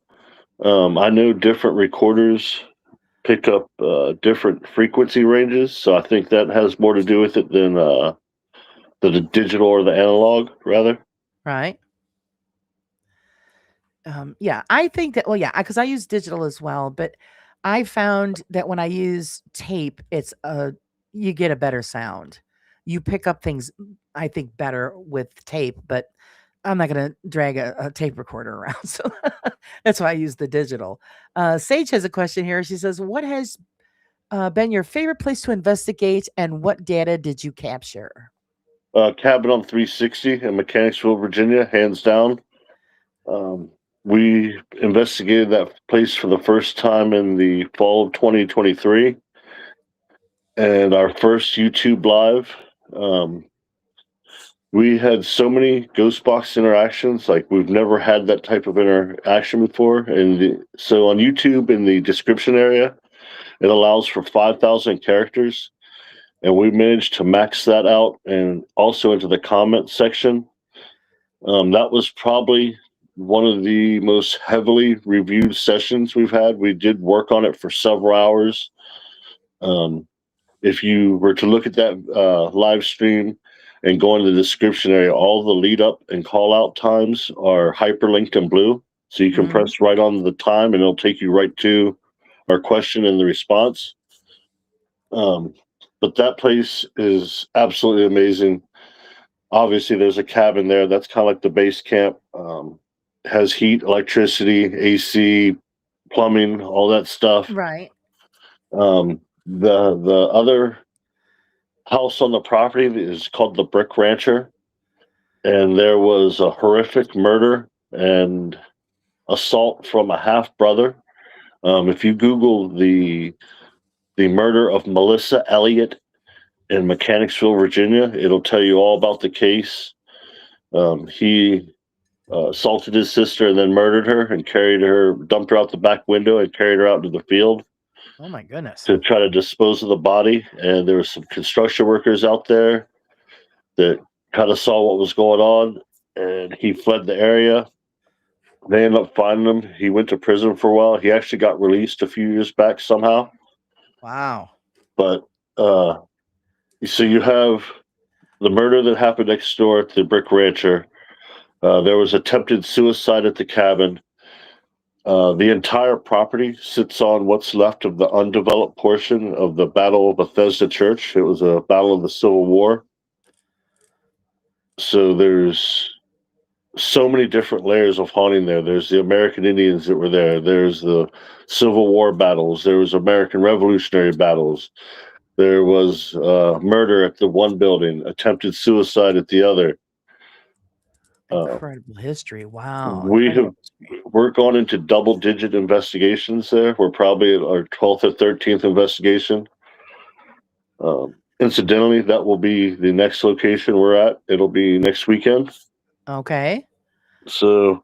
I know different recorders pick up different frequency ranges, so I think that has more to do with it than the digital or the analog, rather. Right. Yeah, I think that, well, yeah, because I use digital as well, but I found that when I use tape, you get a better sound. You pick up things, I think, better with tape, but I'm not gonna drag a tape recorder around, so that's why I use the digital. Sage has a question here. She says, "What has been your favorite place to investigate, and what data did you capture?" Cabin on 360 in Mechanicsville, Virginia, hands down. Um, we investigated that place for the first time in the fall of 2023, and our first YouTube live. Um, we had so many ghost box interactions, like we've never had that type of interaction before. And so on YouTube, in the description area, it allows for 5,000 characters, and we managed to max that out, and also into the comment section. That was probably one of the most heavily reviewed sessions we've had. We did work on it for several hours. Um, if you were to look at that live stream and go into the description area, all the lead up and call out times are hyperlinked in blue. So you can Mhm. press right on the time and it'll take you right to our question and the response. Um, but that place is absolutely amazing. Obviously, there's a cabin there. That's kind of like the base camp. Has heat, electricity, AC, plumbing, all that stuff. Right. The other house on the property that is called the Brick Rancher, and there was a horrific murder and assault from a half brother. If you Google the murder of Melissa Elliott in Mechanicsville, Virginia, it'll tell you all about the case. He assaulted his sister and then murdered her and carried her, dumped her out the back window and carried her out into the field Oh my goodness. to try to dispose of the body. And there were some construction workers out there that kind of saw what was going on, and he fled the area. They ended up finding him. He went to prison for a while. He actually got released a few years back somehow. Wow. But so you have the murder that happened next door to the Brick Rancher. There was attempted suicide at the cabin. The entire property sits on what's left of the undeveloped portion of the Battle of Bethesda Church. It was a battle of the Civil War. So there's so many different layers of haunting there. There's the American Indians that were there. There's the Civil War battles. There was American Revolutionary battles. There was murder at the one building, attempted suicide at the other. Incredible history. Wow. We're going into double-digit investigations there. We're probably at our 12th or 13th investigation. Incidentally, that will be the next location we're at. It'll be next weekend. Okay. So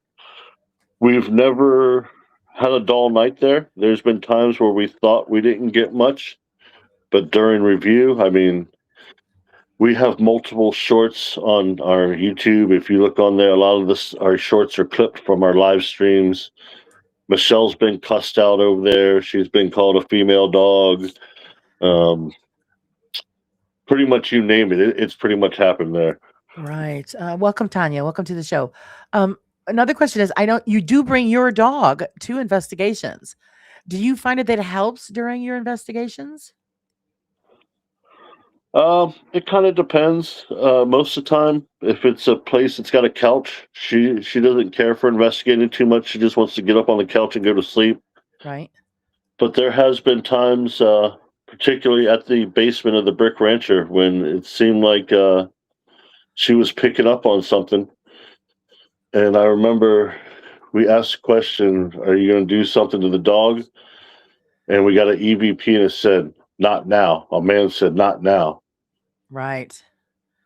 we've never had a dull night there. There's been times where we thought we didn't get much, but during review, I mean, we have multiple shorts on our YouTube. If you look on there, a lot of our shorts are clipped from our live streams. Michelle's been cussed out over there. She's been called a female dog. Pretty much you name it. It's pretty much happened there. Right. Welcome, Tanya. Welcome to the show. Another question is, I know you do bring your dog to investigations. Do you find that helps during your investigations? It kind of depends. Most of the time, if it's a place that's got a couch, she doesn't care for investigating too much. She just wants to get up on the couch and go to sleep. Right. But there has been times, particularly at the basement of the Brick Rancher, when it seemed like she was picking up on something. And I remember we asked the question, "Are you going to do something to the dog?" And we got an EVP and it said, "Not now." A man said, "Not now." Right.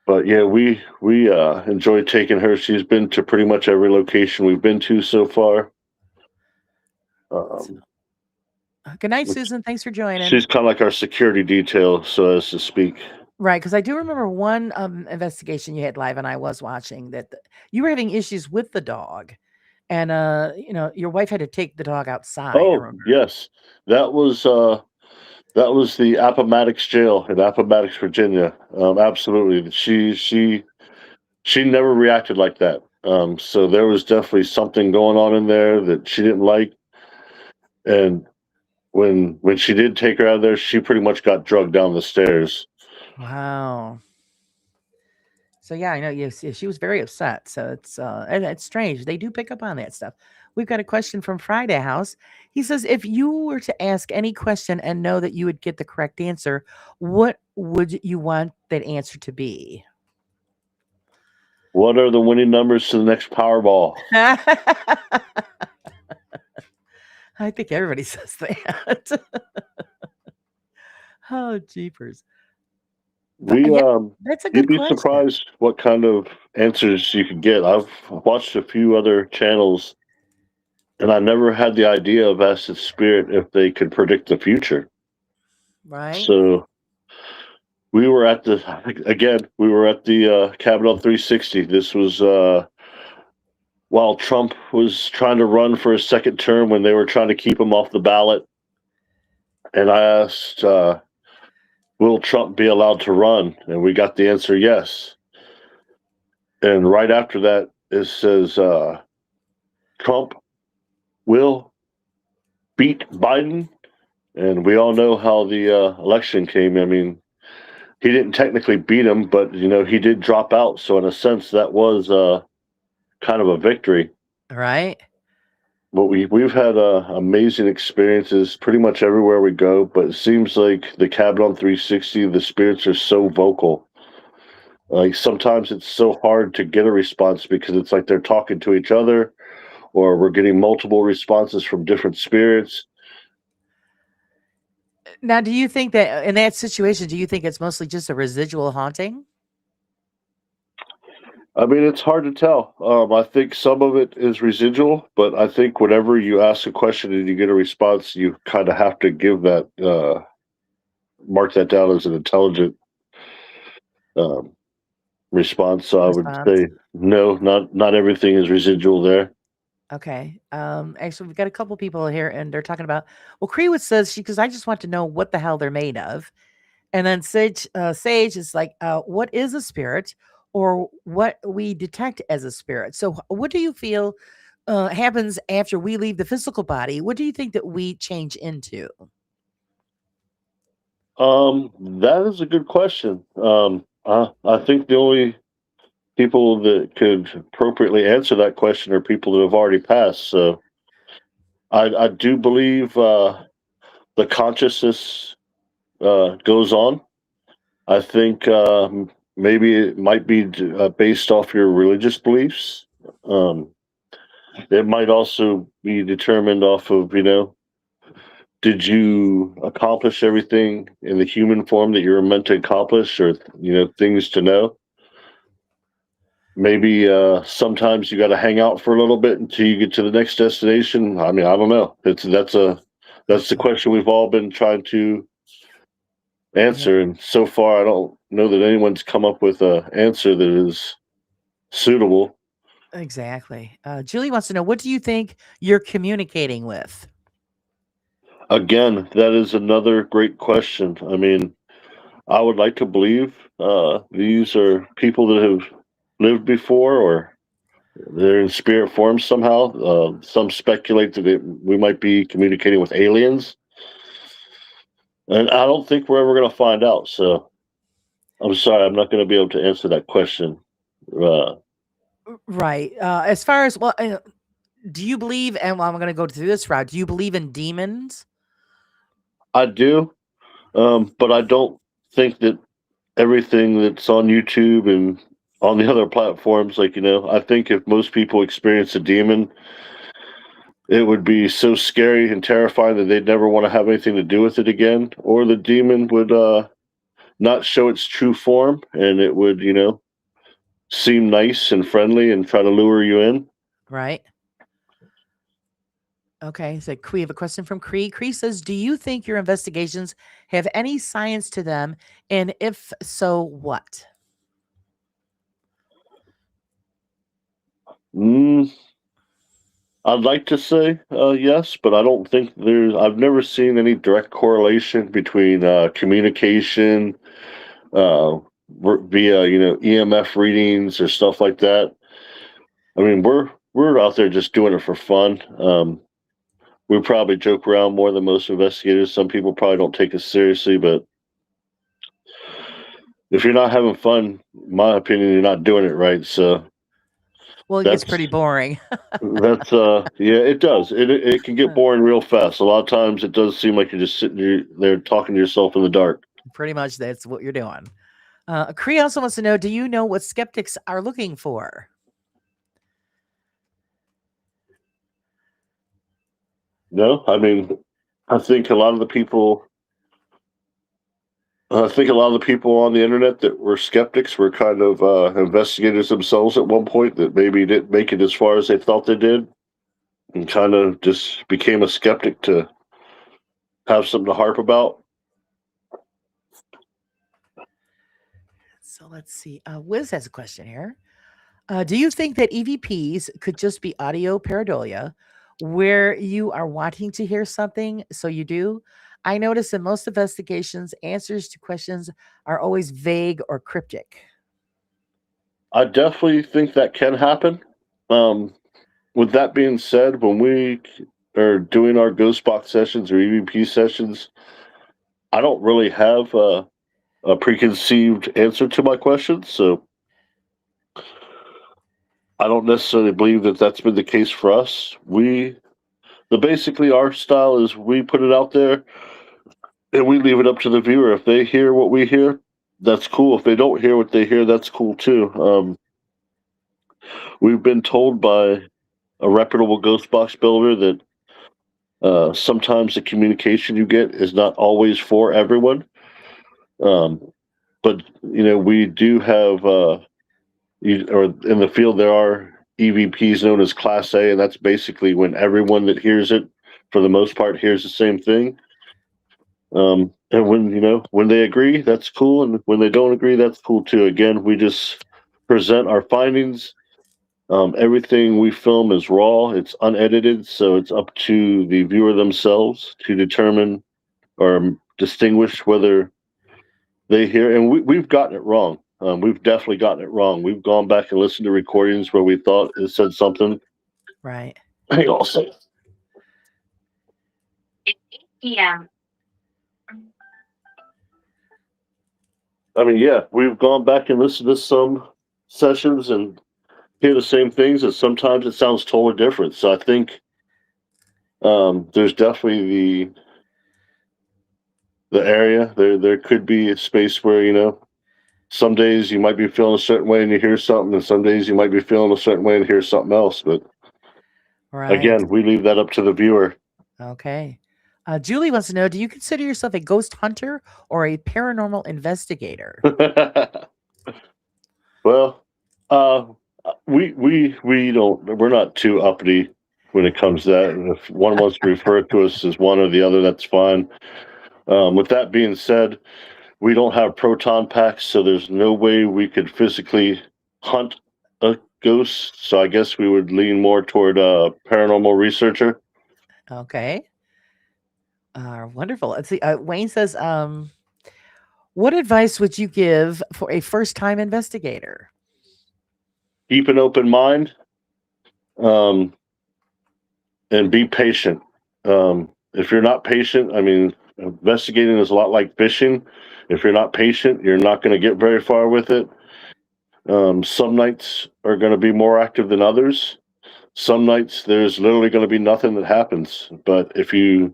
But yeah, we enjoy taking her. She's been to pretty much every location we've been to so far. Good night, Susan. Thanks for joining. She's kind of like our security detail, so as to speak. Right, because I do remember one investigation you had live, and I was watching that you were having issues with the dog, and your wife had to take the dog outside. Oh yes, that was the Appomattox jail in Appomattox, Virginia. Absolutely, she never reacted like that. So there was definitely something going on in there that she didn't like, and when she did take her out of there, she pretty much got drugged down the stairs. Wow. So yeah, I know. Yes, she was very upset. So it's strange. They do pick up on that stuff. We've got a question from Friday House. He says, if you were to ask any question and know that you would get the correct answer, what would you want that answer to be? What are the winning numbers to the next Powerball? I think everybody says that. Oh, jeepers. That's a good you'd be question. surprised what kind of answers you could get. I've watched a few other channels, and I never had the idea of Acid Spirit if they could predict the future. Right. So we were at the Cabin on 360. This was while Trump was trying to run for a second term, when they were trying to keep him off the ballot. And I asked, will Trump be allowed to run? And we got the answer, yes. And right after that, it says Trump will beat Biden. And we all know how the election came. I mean, he didn't technically beat him, but, he did drop out. So in a sense, that was kind of a victory. Right. But we've had amazing experiences pretty much everywhere we go. But it seems like the cabin on 360, the spirits are so vocal. Like sometimes it's so hard to get a response because it's like they're talking to each other, or we're getting multiple responses from different spirits. Now, do you think that in that situation, do you think it's mostly just a residual haunting? I mean, it's hard to tell. I think some of it is residual, but I think whenever you ask a question and you get a response, you kind of have to give that, mark that down as an intelligent um, response. So I would Response. say no, not everything is residual there. Okay. Actually, we've got a couple people here, and they're talking about. Well, Creewood says she because I just want to know what the hell they're made of, and then Sage is like, what is a spirit, or what we detect as a spirit? So, what do you feel happens after we leave the physical body? What do you think that we change into? That is a good question. I think the only people that could appropriately answer that question are people that have already passed. So I do believe the consciousness goes on. I think maybe it might be based off your religious beliefs. Um, it might also be determined off of, did you accomplish everything in the human form that you were meant to accomplish, or things to know? Maybe sometimes you got to hang out for a little bit until you get to the next destination. I mean, I don't know. That's the Okay. question we've all been trying to Yeah, answer, and so far, I don't know that anyone's come up with a answer that is suitable. exactly. Julie wants to know what do you think you're communicating with? Again, that is another great question. I mean, I would like to believe these are people that have lived before, or they're in spirit form somehow. Some speculate that we might be communicating with aliens, and I don't think we're ever going to find out. So I'm sorry, I'm not going to be able to answer that question. Uh, Right. As far as well, do you believe? And well, I'm going to go through this route. Do you believe in demons? I do, but I don't think that everything that's on YouTube and on the other platforms, like, I think if most people experience a demon, it would be so scary and terrifying that they'd never want to have anything to do with it again, or the demon would not show its true form, and it would, seem nice and friendly and try to lure you in. Right. Okay. So we have a question from Cree. Cree says, "Do you think your investigations have any science to them, and if so, what?" Mm, I'd like to say yes, but I don't think I've never seen any direct correlation between communication uh, via EMF readings or stuff like that. I mean, we're out there just doing it for fun. We probably joke around more than most investigators. Some people probably don't take us seriously, but if you're not having fun, in my opinion, you're not doing it right. So Well, it gets that's pretty boring. yeah, it does. It can get boring real fast. A lot of times, it does seem like you're just sitting there talking to yourself in the dark. Pretty much, that's what you're doing. Cree also wants to know: do you know what skeptics are looking for? No, I mean, I think a lot of the people I think a lot of the people on the internet that were skeptics were kind of investigators themselves at one point that maybe didn't make it as far as they thought they did, and kind of just became a skeptic to have something to harp about. So let's see. Wiz has a question here. Do you think that EVPs could just be audio pareidolia, where you are wanting to hear something, so you do? I notice in most investigations, answers to questions are always vague or cryptic. I definitely think that can happen. Um, with that being said, when we are doing our ghost box sessions or EVP sessions, I don't really have a preconceived answer to my questions, so I don't necessarily believe that that's been the case for us. We basically our style is we put it out there and we leave it up to the viewer. If they hear what we hear, that's cool. If they don't hear what they hear, that's cool too. We've been told by a reputable ghost box builder that sometimes the communication you get is not always for everyone. Um, but we do have, or in the field there are EVPs known as Class A, and that's basically when everyone that hears it, for the most part, hears the same thing. And when they agree, that's cool, and when they don't agree, that's cool too. Again, we just present our findings. Everything we film is raw; it's unedited, so it's up to the viewer themselves to determine or distinguish whether they hear. And we've gotten it wrong. We've definitely gotten it wrong. We've gone back and listened to recordings where we thought it said something. Right. Hang on a second. Yeah. I mean, yeah, we've gone back and listened to some sessions and hear the same things, and sometimes it sounds totally different. So I think there's definitely the area. There could be a space where some days you might be feeling a certain way and you hear something, and some days you might be feeling a certain way and hear something else. But Right. again, we leave that up to the viewer. Okay. Julie wants to know: do you consider yourself a ghost hunter or a paranormal investigator? Well, we don't. We're not too uppity when it comes to that. And if one wants to refer to us as one or the other, that's fine. With that being said, we don't have proton packs, so there's no way we could physically hunt a ghost. So I guess we would lean more toward a paranormal researcher. Okay. Wonderful. Let's see. Wayne says, what advice would you give for a first-time investigator? Keep an open mind, um, and be patient. If you're not patient, I mean, investigating is a lot like fishing. If you're not patient, you're not going to get very far with it. Some nights are going to be more active than others. Some nights there's literally going to be nothing that happens. But if you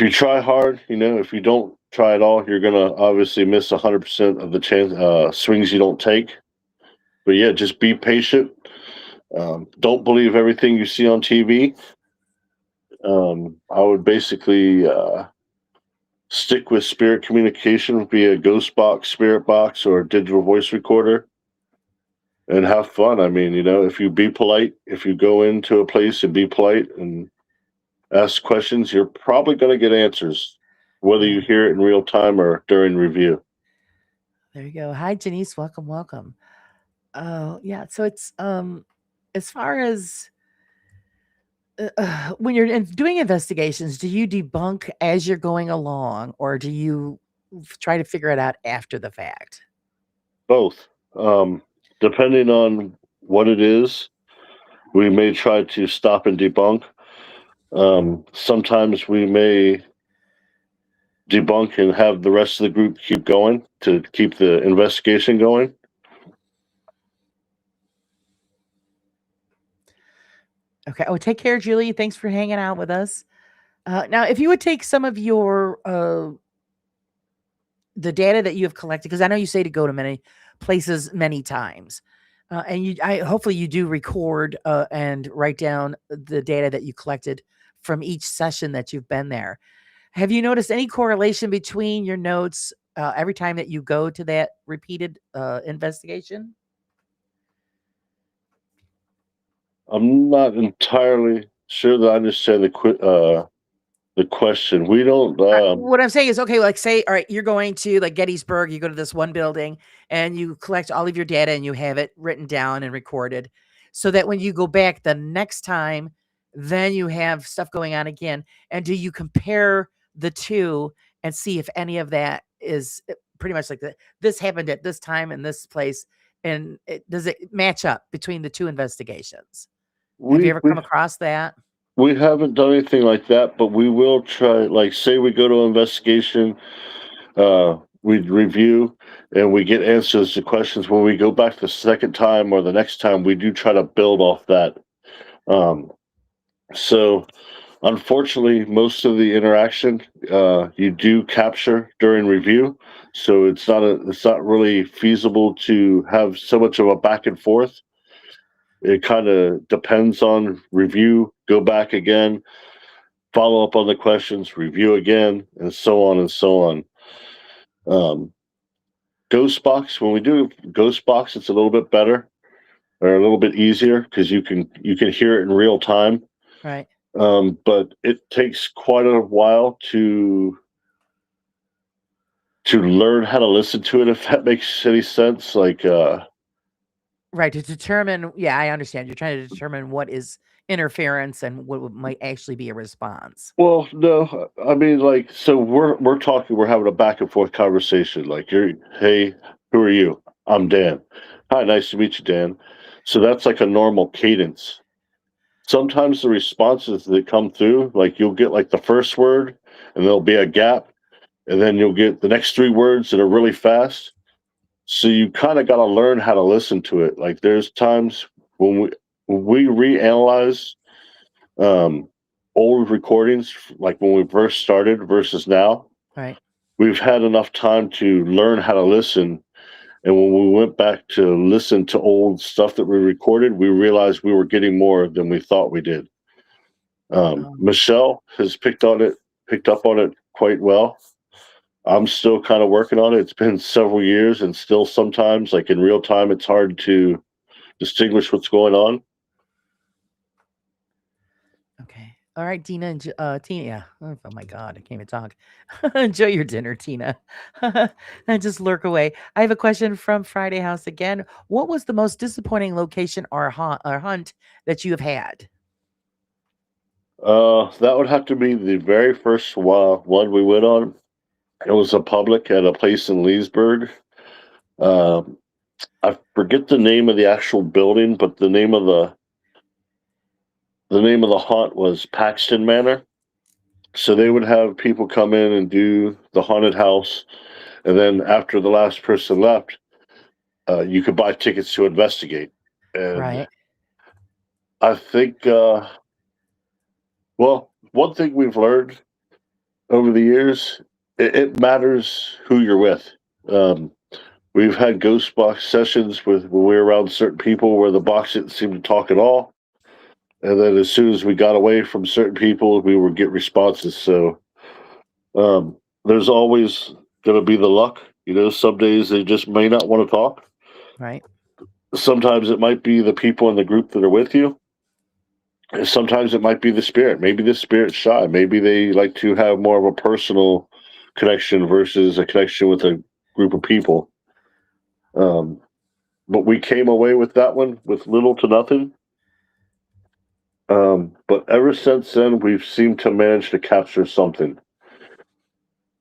try hard, if you don't try at all, you're going to obviously miss 100% of the chance swings you don't take. But yeah, just be patient. Don't believe everything you see on TV. I would basically stick with spirit communication via ghost box, spirit box, or digital voice recorder, and have fun. I mean, if you be polite, if you go into a place and be polite and ask questions, you're probably going to get answers, whether you hear it in real time or during review. There you go. Hi, Janice. Welcome, welcome. Oh, yeah. So it's as far as when you're doing investigations, do you debunk as you're going along, or do you try to figure it out after the fact? Both. Depending on what it is, we may try to stop and debunk. Sometimes we may debunk and have the rest of the group keep going to keep the investigation going. Okay. Oh, take care, Julie. Thanks for hanging out with us. Now, if you would take some of your the data that you have collected, because I know you say to go to many places many times, and hopefully you do record and write down the data that you collected from each session that you've been there. Have you noticed any correlation between your notes every time that you go to that repeated investigation? I'm not entirely sure that I understand the question. We don't. What I'm saying is, okay, like say, all right, you're going to like Gettysburg, you go to this one building and you collect all of your data and you have it written down and recorded so that when you go back the next time, then you have stuff going on again. And do you compare the two and see if any of that is pretty much like this happened at this time in this place? And does it match up between the two investigations? Have you ever come across that? We haven't done anything like that, but we will try. Like, say we go to an investigation, we review, and we get answers to questions. When we go back the second time or the next time, we do try to build off that. So unfortunately, most of the interaction you do capture during review, so it's not really feasible to have so much of a back and forth. It kind of depends on review, go back again, follow up on the questions, review again, and so on and so on. Um, Ghost box, when we do ghost box, it's a little bit better or a little bit easier because you can hear it in real time. Right. But it takes quite a while to learn how to listen to it, if that makes any sense. Like, Right. To determine, yeah, I understand. You're trying to determine what is interference and might actually be a response. well, no, I mean, like, so we're talking, we're having a back and forth conversation. Like, hey, who are you? I'm Dan. Hi, nice to meet you, Dan. So that's like a normal cadence. Sometimes the responses that come through, like you'll get like the first word, and there'll be a gap, and then you'll get the next three words that are really fast. So you kind of got to learn how to listen to it. Like there's times when we reanalyze um, old recordings, like when we first started versus now, Right. we've had enough time to learn how to listen. And when we went back to listen to old stuff that we recorded, we realized we were getting more than we thought we did. Um, Michelle has picked up on it quite well. I'm still kind of working on it. It's been several years, and still sometimes, like in real time, it's hard to distinguish what's going on. okay. All right, Tina. Tina. Yeah. Oh my God, I can't even talk. Enjoy your dinner, Tina. And just lurk away. I have a question from Friday House again. What was the most disappointing location or hunt that you have had? That would have to be the very first one we went on. It was a public at a place in Leesburg. Um, I forget the name of the actual building, but the name of the haunt was Paxton Manor. So they would have people come in and do the haunted house, and then after the last person left, you could buy tickets to investigate. And Right. I think, well, one thing we've learned over the years, it matters who you're with. Um, we've had ghost box sessions with when we were around certain people where the box didn't seem to talk at all, and then as soon as we got away from certain people, we would get responses. So there's always going to be the luck. You know, some days they just may not want to talk. Right. Sometimes it might be the people in the group that are with you. Sometimes it might be the spirit. Maybe the spirit's shy. Maybe they like to have more of a personal connection versus a connection with a group of people. Um, but we came away with that one with little to nothing. But ever since then, we've seemed to manage to capture something.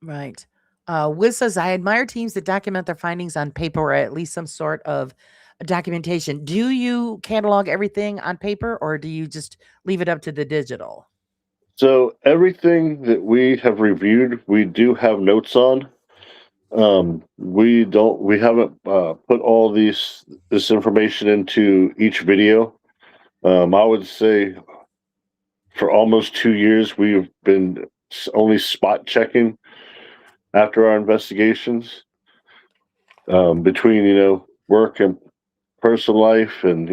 Right. Wiz says, I admire teams that document their findings on paper or at least some sort of documentation. Do you catalog everything on paper or do you just leave it up to the digital? So everything that we have reviewed, we do have notes on. We haven't put all this information into each video. I would say for almost 2 years, we've been only spot checking after our investigations, between, work and personal life. And,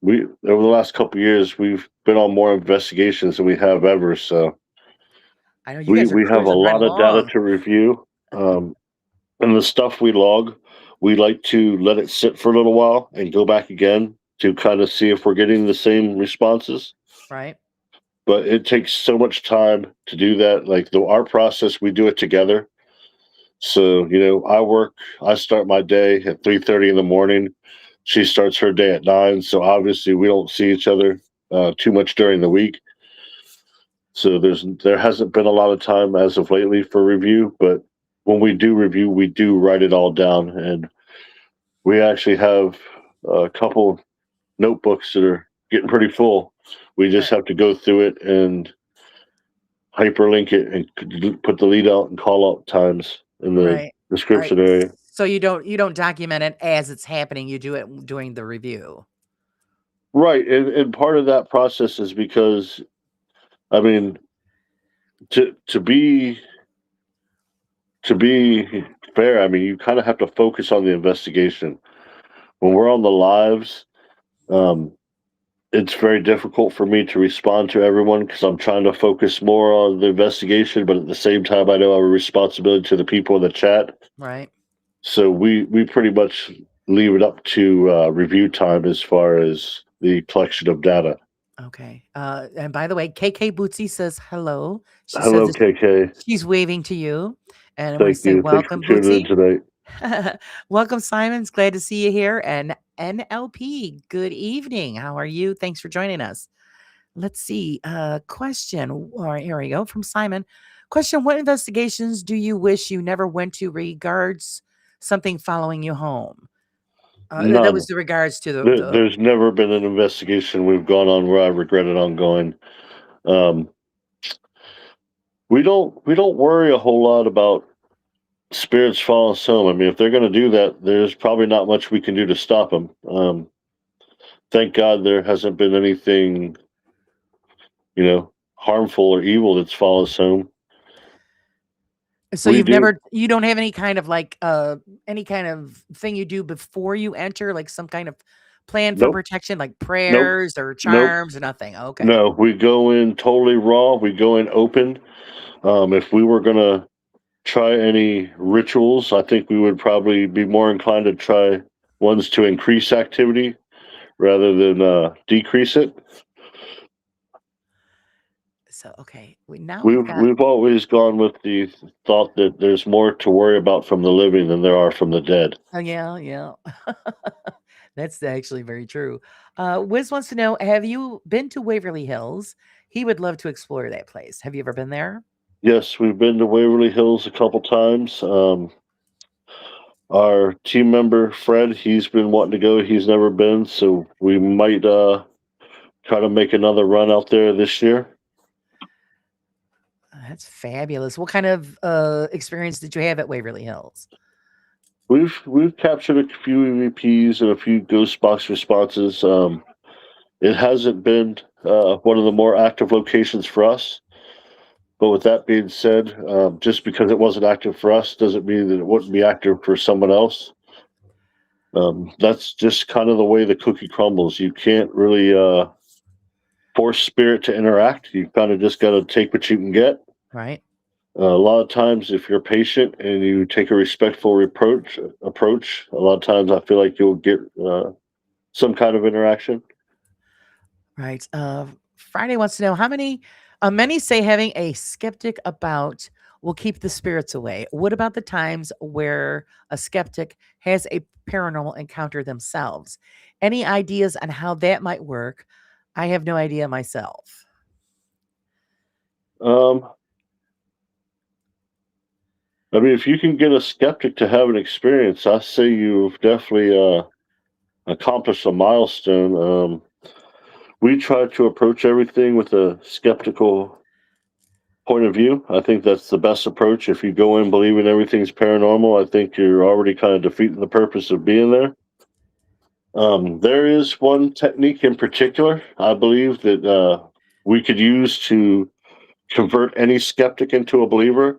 we, over the last couple of years, we've been on more investigations than we have ever. So I know you guys are we have a cruising right lot of data along. to review. And the stuff we log, we like to let it sit for a little while and go back again to kind of see if we're getting the same responses. Right. But it takes so much time to do that. Like our process, we do it together. So, I start my day at 3:30 in the morning. She starts her day at 9. So obviously we don't see each other too much during the week. So there hasn't been a lot of time as of lately for review, but when we do review, we do write it all down, and we actually have a couple notebooks that are getting pretty full. We just Right. have to go through it and hyperlink it and put the lead out and call out times in the Right. All right. description area. So you don't document it as it's happening. You do it during the review. Right, and part of that process is because I mean, to to be to be fair, I mean, you kind of have to focus on the investigation. When we're on the lives, um, it's very difficult for me to respond to everyone because I'm trying to focus more on the investigation, but at the same time, I know I have a responsibility to the people in the chat. Right. So we pretty much leave it up to review time as far as the collection of data. Okay. And by the way, KK Bootsy says hello. She says Hello, that KK. she's waving to you. And I want to Thank say you. Thanks for welcome, tuning in Bootsy. tonight. Welcome, Simons. Glad to see you here. And NLP, good evening. How are you? Thanks for joining us. Let's see. Question. All right, here we go from Simon. Question: what investigations do you wish you never went to regards something following you home? That None. was the regards to the There's never been an investigation we've gone on where I regretted on going. Um, we don't worry a whole lot about spirits following us home. I mean, if they're going to do that, there's probably not much we can do to stop them. Thank God there hasn't been anything, harmful or evil that's followed us home. So We do. you don't have any kind of thing you do before you enter, like some kind of plan for Nope. protection, like Nope. prayers or Nope. charms or nothing. Okay. No, we go in totally raw. We go in open. If we were going to try any rituals, I think we would probably be more inclined to try ones to increase activity rather than decrease it. So okay, we've We've got we've always gone with the thought that there's more to worry about from the living than there are from the dead. oh yeah, yeah. That's actually very true. Wiz wants to know, have you been to Waverly Hills? He would love to explore that place. Have you ever been there? Yes, we've been to Waverly Hills a couple times. Our team member Fred, he's been wanting to go. He's never been, so we might try to make another run out there this year. That's fabulous. What kind of experience did you have at Waverly Hills? We've captured a few EVPs and a few ghost box responses. It hasn't been one of the more active locations for us. But with that being said, just because it wasn't active for us doesn't mean that it wouldn't be active for someone else. That's just kind of the way the cookie crumbles. You can't really force spirit to interact. You kind of just got to take what you can get. Right. A lot of times, if you're patient and you take a respectful approach, a lot of times I feel like you'll get some kind of interaction. Right. Friday wants to know how many say having a skeptic about will keep the spirits away. What about the times where a skeptic has a paranormal encounter themselves? Any ideas on how that might work? I have no idea myself. Um, I mean, if you can get a skeptic to have an experience, I say you've definitely accomplished a milestone. We try to approach everything with a skeptical point of view. I think that's the best approach. If you go in believing everything's paranormal, I think you're already kind of defeating the purpose of being there. There is one technique in particular, I believe, that we could use to convert any skeptic into a believer.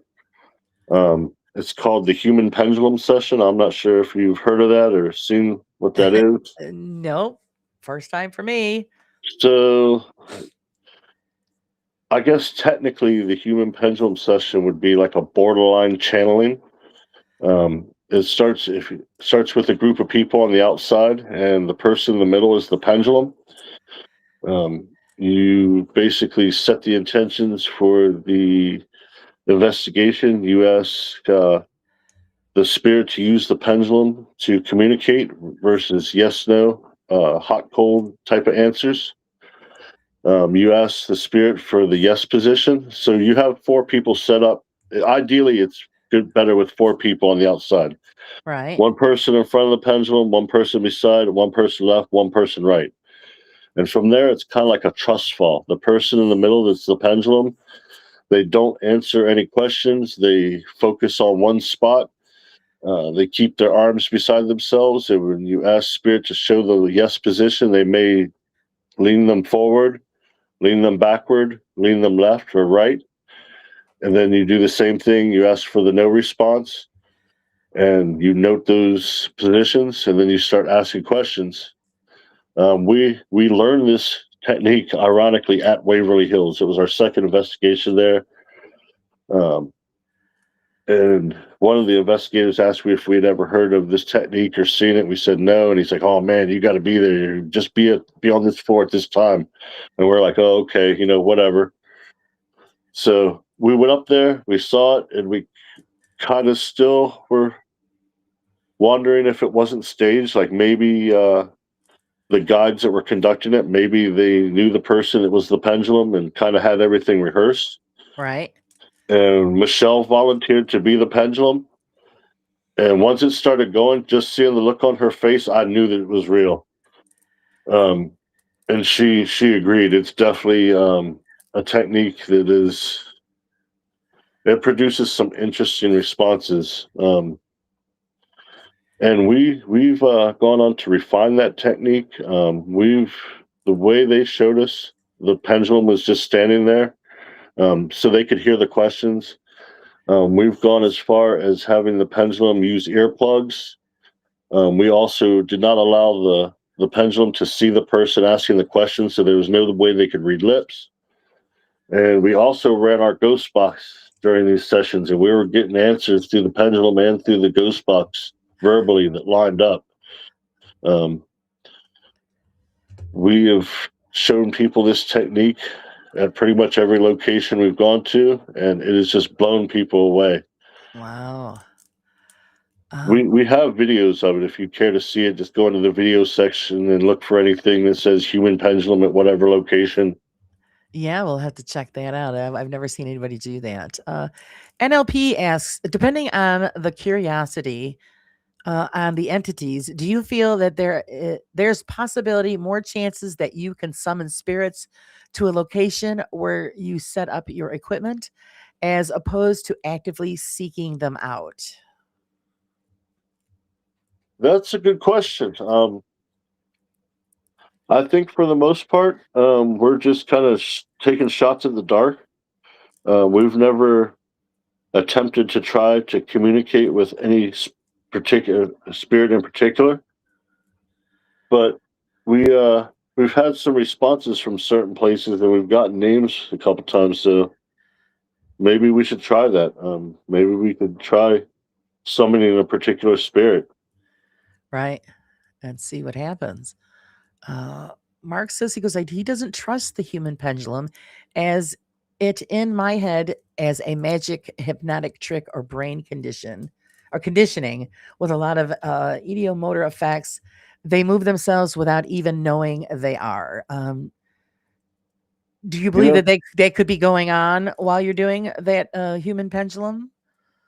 It's called the human pendulum session. I'm not sure if you've heard of that or seen what that is. Nope. First time for me. So, I guess technically the human pendulum session would be like a borderline channeling. It starts with a group of people on the outside, and the person in the middle is the pendulum. You basically set the intentions for the investigation. You ask the spirit to use the pendulum to communicate versus yes, no, hot, cold type of answers. You ask the spirit for the yes position. So you have four people set up. Ideally, it's better with four people on the outside. Right. One person in front of the pendulum, one person beside, one person left, one person right. And from there, it's kind of like a trust fall. The person in the middle that's the pendulum, they don't answer any questions. They focus on one spot. They keep their arms beside themselves. And when you ask spirit to show the yes position, they may lean them forward, lean them backward, lean them left or right, and then you do the same thing. You ask for the no response, and you note those positions, and then you start asking questions. We learned this technique, ironically, at Waverly Hills. It was our second investigation there. Um, and one of the investigators asked me if we had ever heard of this technique or seen it. We said no, and he's like, "Oh man, you got to be there. Just be on this floor at this time." And we're like, "Oh, okay, whatever." So we went up there, we saw it, and we kind of still were wondering if it wasn't staged. Like maybe the guides that were conducting it, maybe they knew the person that was the pendulum and kind of had everything rehearsed. Right. And Michelle volunteered to be the pendulum. And once it started going, just seeing the look on her face, I knew that it was real. Um, and she agreed. It's definitely a technique that it produces some interesting responses. And we've gone on to refine that technique. The way they showed us, the pendulum was just standing there, so they could hear the questions. We've gone as far as having the pendulum use earplugs. We also did not allow the pendulum to see the person asking the question, so there was no way they could read lips. And we also ran our ghost box during these sessions, and we were getting answers through the pendulum and through the ghost box verbally that lined up. Um, we have shown people this technique at pretty much every location we've gone to, and it has just blown people away. Wow. We have videos of it. If you care to see it, just go into the video section and look for anything that says human pendulum at whatever location. Yeah, we'll have to check that out. I've never seen anybody do that. NLP asks, depending on the curiosity on the entities, do you feel that there's possibility, more chances that you can summon spirits to a location where you set up your equipment, as opposed to actively seeking them out? That's a good question. I think for the most part, we're just kind of taking shots in the dark. We've never attempted to try to communicate with any particular spirit in particular, but we've had some responses from certain places, and we've gotten names a couple times. So maybe we should try that. Maybe we could try summoning a particular spirit. Right. And see what happens. Uh, Mark says he doesn't trust the human pendulum, as it in my head as a magic hypnotic trick or brain condition or conditioning with a lot of idiomotor effects. They move themselves without even knowing they are. Do you You believe know, that they could be going on while you're doing that human pendulum?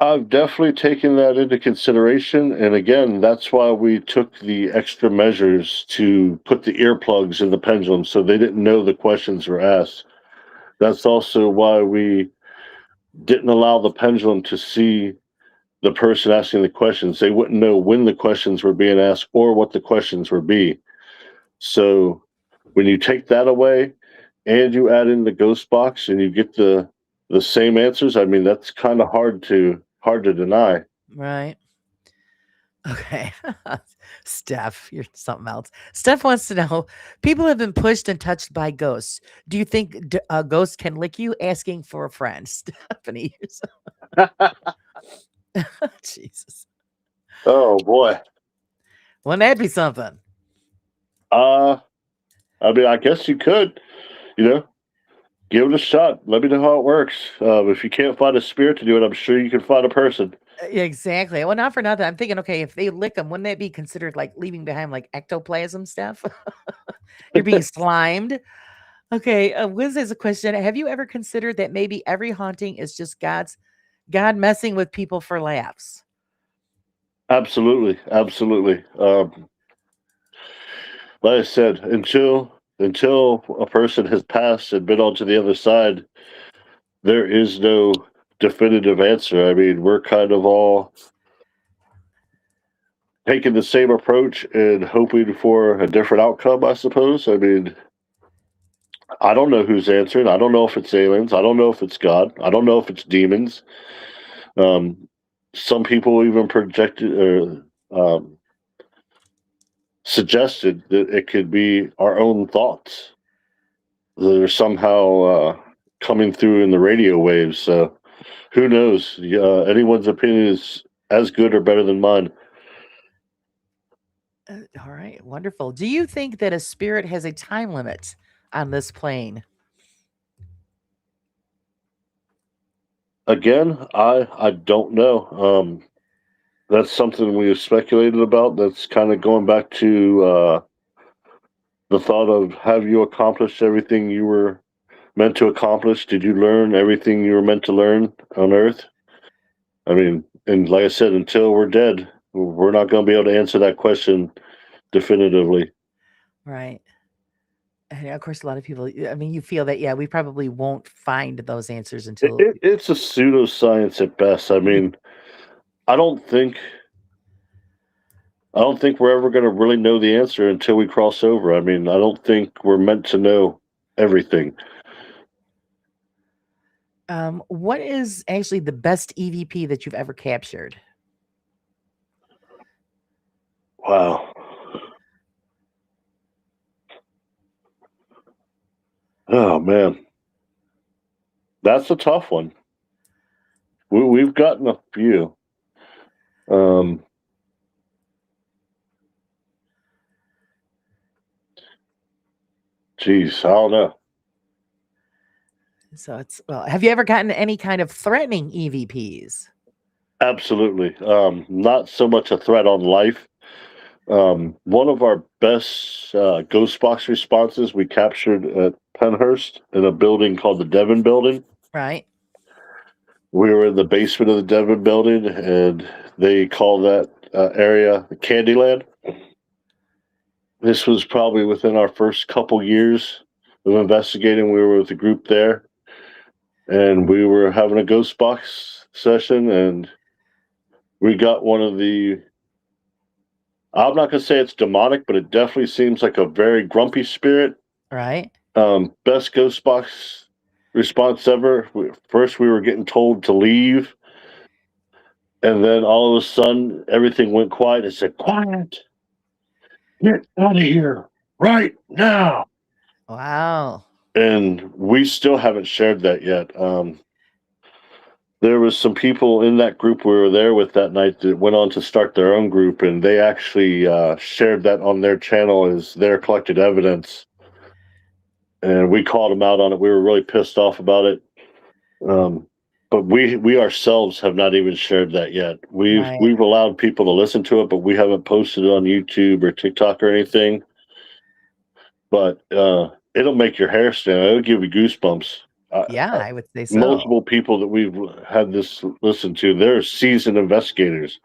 I've definitely taken that into consideration. And again, that's why we took the extra measures to put the earplugs in the pendulum so they didn't know the questions were asked. That's also why we didn't allow the pendulum to see the person asking the questions. They wouldn't know when the questions were being asked or what the questions would be. So when you take that away and you add in the ghost box and you get the same answers, I mean that's kind of hard to deny. Right. Okay. Steph, you're something else. Steph wants to know, people have been pushed and touched by ghosts. Do you think a ghost can lick you? Asking for a friend. Stephanie. Jesus. Oh boy. Wouldn't that be something? Uh I mean I guess you could, you know, give it a shot. Let me know how it works. If you can't find a spirit to do it, I'm sure you can find a person. Yeah, exactly. Well, not for nothing. I'm thinking, okay, if they lick them, wouldn't that be considered like leaving behind like ectoplasm stuff? You're being slimed. Okay. Wiz has a question. Have you ever considered that maybe every haunting is just God messing with people for laughs? Absolutely, absolutely. Like I said, until a person has passed and been on to the other side, there is no definitive answer. I mean, we're kind of all taking the same approach and hoping for a different outcome, I suppose. I mean, I don't know who's answering. I don't know if it's aliens. I don't know if it's God. I don't know if it's demons. Um, some people even projected or suggested that it could be our own thoughts that are somehow coming through in the radio waves. So who knows? Anyone's opinion is as good or better than mine. All right, wonderful. Do you think that a spirit has a time limit on this plane? Again, I don't know. That's something we have speculated about. That's kind of going back to the thought of, have you accomplished everything you were meant to accomplish? Did you learn everything you were meant to learn on Earth? I mean, and like I said, until we're dead, we're not going to be able to answer that question definitively. Right. And of course, a lot of people, I mean, you feel that, yeah, we probably won't find those answers until. It's a pseudoscience at best. I mean, I don't think I don't think we're ever going to really know the answer until we cross over. I mean, I don't think we're meant to know everything. What is actually the best EVP that you've ever captured? Wow. Oh man, that's a tough one. We've gotten a few. Um, Geez, I don't know. So it's, well, have you ever gotten any kind of threatening EVPs? Absolutely. Not so much a threat on life. One of our best ghost box responses we captured at Penhurst in a building called the Devon Building. Right. We were in the basement of the Devon Building, and they call that area Candyland. This was probably within our first couple years of investigating. We were with a group there, and we were having a ghost box session, and we got one of the, I'm not going to say it's demonic, but it definitely seems like a very grumpy spirit. Right. Best ghost box response ever. First, we were getting told to leave, and then all of a sudden, everything went quiet. It said, "Quiet! Get out of here right now!" Wow. And we still haven't shared that yet. There was some people in that group we were there with that night that went on to start their own group, and they actually shared that on their channel as their collected evidence. And we called them out on it. We were really pissed off about it. But we ourselves have not even shared that yet. Right. We've allowed people to listen to it, but we haven't posted it on YouTube or TikTok or anything. But it'll make your hair stand. It'll give you goosebumps. Yeah, I would say so. Multiple people that we've had this listened to, they're seasoned investigators.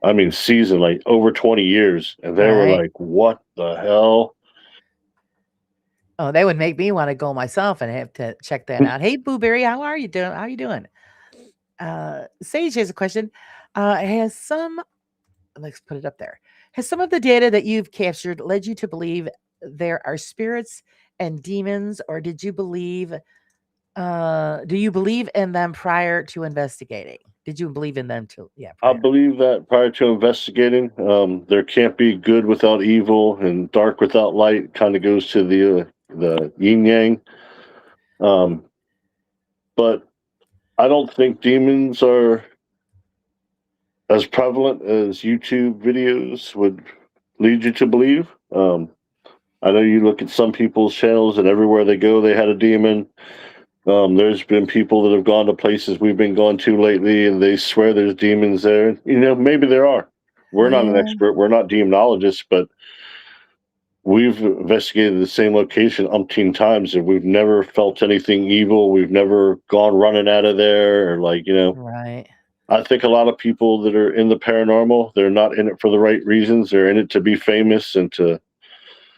I mean, seasoned, like over 20 years. And they were Right. like, what the hell? Oh, that would make me want to go myself and have to check that out. Hey, Booberry, how are you doing? How are you doing? Sage has a question. Has some, let's put it up there. Has some of the data that you've captured led you to believe there are spirits and demons, or did you believe, do you believe in them prior to investigating? Did you believe in them till, yeah, I prior? believe that prior to investigating, there can't be good without evil and dark without light. Kind of goes to the yin yang. Um, but I don't think demons are as prevalent as YouTube videos would lead you to believe. I know you look at some people's channels, and everywhere they go, they had a demon. There's been people that have gone to places we've been going to lately, and they swear there's demons there. You know, maybe there are. We're not an Yeah, expert. We're not demonologists, but we've investigated the same location umpteen times, and we've never felt anything evil. We've never gone running out of there, or like, you know. right, I think a lot of people that are in the paranormal, they're not in it for the right reasons. They're in it to be famous and to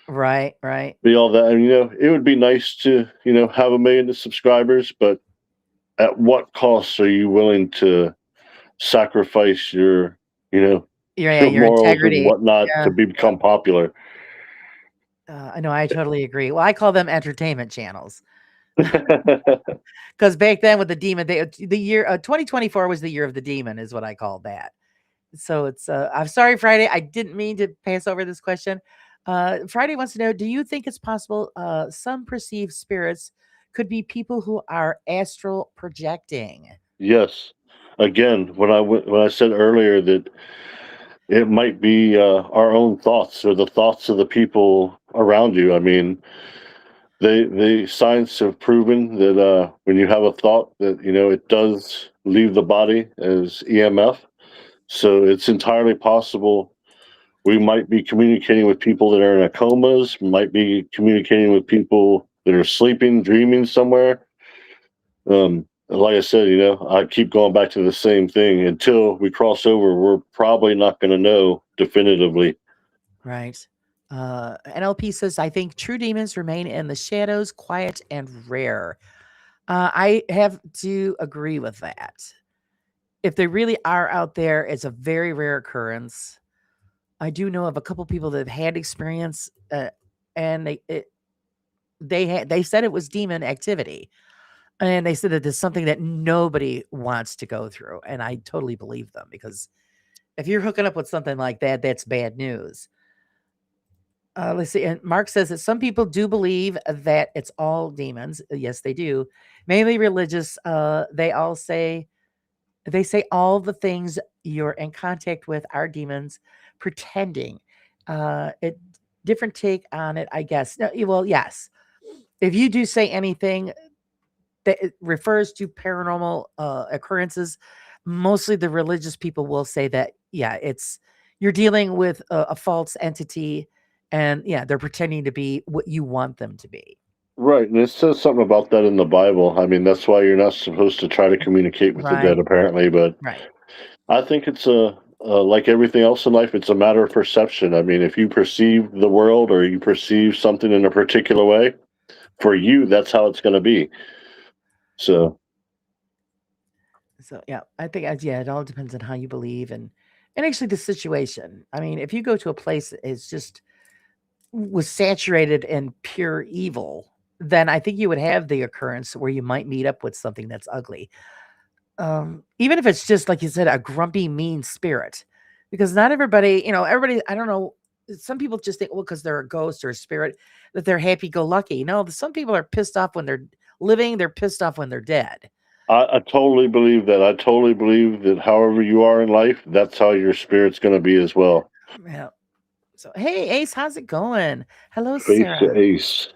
right, right. be all that. And, you know, it would be nice to, you know, have 1 million subscribers, but at what cost are you willing to sacrifice your, you know, Yeah, your your morals and integrity. whatnot Yeah. to become popular? I know, I totally agree. Well, I call them entertainment channels because back then with the demon, the year 2024 was the year of the demon, is what I call that. So it's I'm sorry, Friday. I didn't mean to pass over this question. Friday wants to know: do you think it's possible some perceived spirits could be people who are astral projecting? Yes. Again, when I said earlier that it might be our own thoughts or the thoughts of the people around you. I mean, they science have proven that when you have a thought, that it does leave the body as EMF. So it's entirely possible we might be communicating with people that are in a comas, might be communicating with people that are sleeping, dreaming somewhere. Like I said, I keep going back to the same thing. Until we cross over, we're probably not going to know definitively. Right. NLP says, I think true demons remain in the shadows, quiet and rare. I have to agree with that. If they really are out there, it's a very rare occurrence. I do know of a couple people that have had experience, and they said it was demon activity, and they said that there's something that nobody wants to go through, and I totally believe them because if you're hooking up with something like that, that's bad news. Let's see. And Mark says that some people do believe that it's all demons. Yes, they do. Mainly religious. They say all the things you're in contact with are demons pretending. It different take on it, I guess. No, well, yes. If you do say anything that it refers to paranormal occurrences, mostly the religious people will say that, yeah, it's you're dealing with a false entity, and yeah, they're pretending to be what you want them to be. Right, and it says something about that in the Bible. I mean, that's why you're not supposed to try to communicate with the dead, Right, apparently. But right. I think it's like everything else in life, it's a matter of perception. I mean, if you perceive the world or you perceive something in a particular way, for you, that's how it's going to be. So, So yeah, I think yeah, it all depends on how you believe and actually the situation. I mean, if you go to a place that is just was saturated in pure evil, then I think you would have the occurrence where you might meet up with something that's ugly. Even if it's just like you said, a grumpy, mean spirit, because not everybody, everybody. I don't know. Some people just think, well, because they're a ghost or a spirit, that they're happy-go-lucky. No, some people are pissed off when they're living. They're pissed off when they're dead. I totally believe that. I totally believe that however you are in life, that's how your spirit's going to be as well. Yeah. So, hey, Ace, how's it going? Hello, Face to Sarah. ace.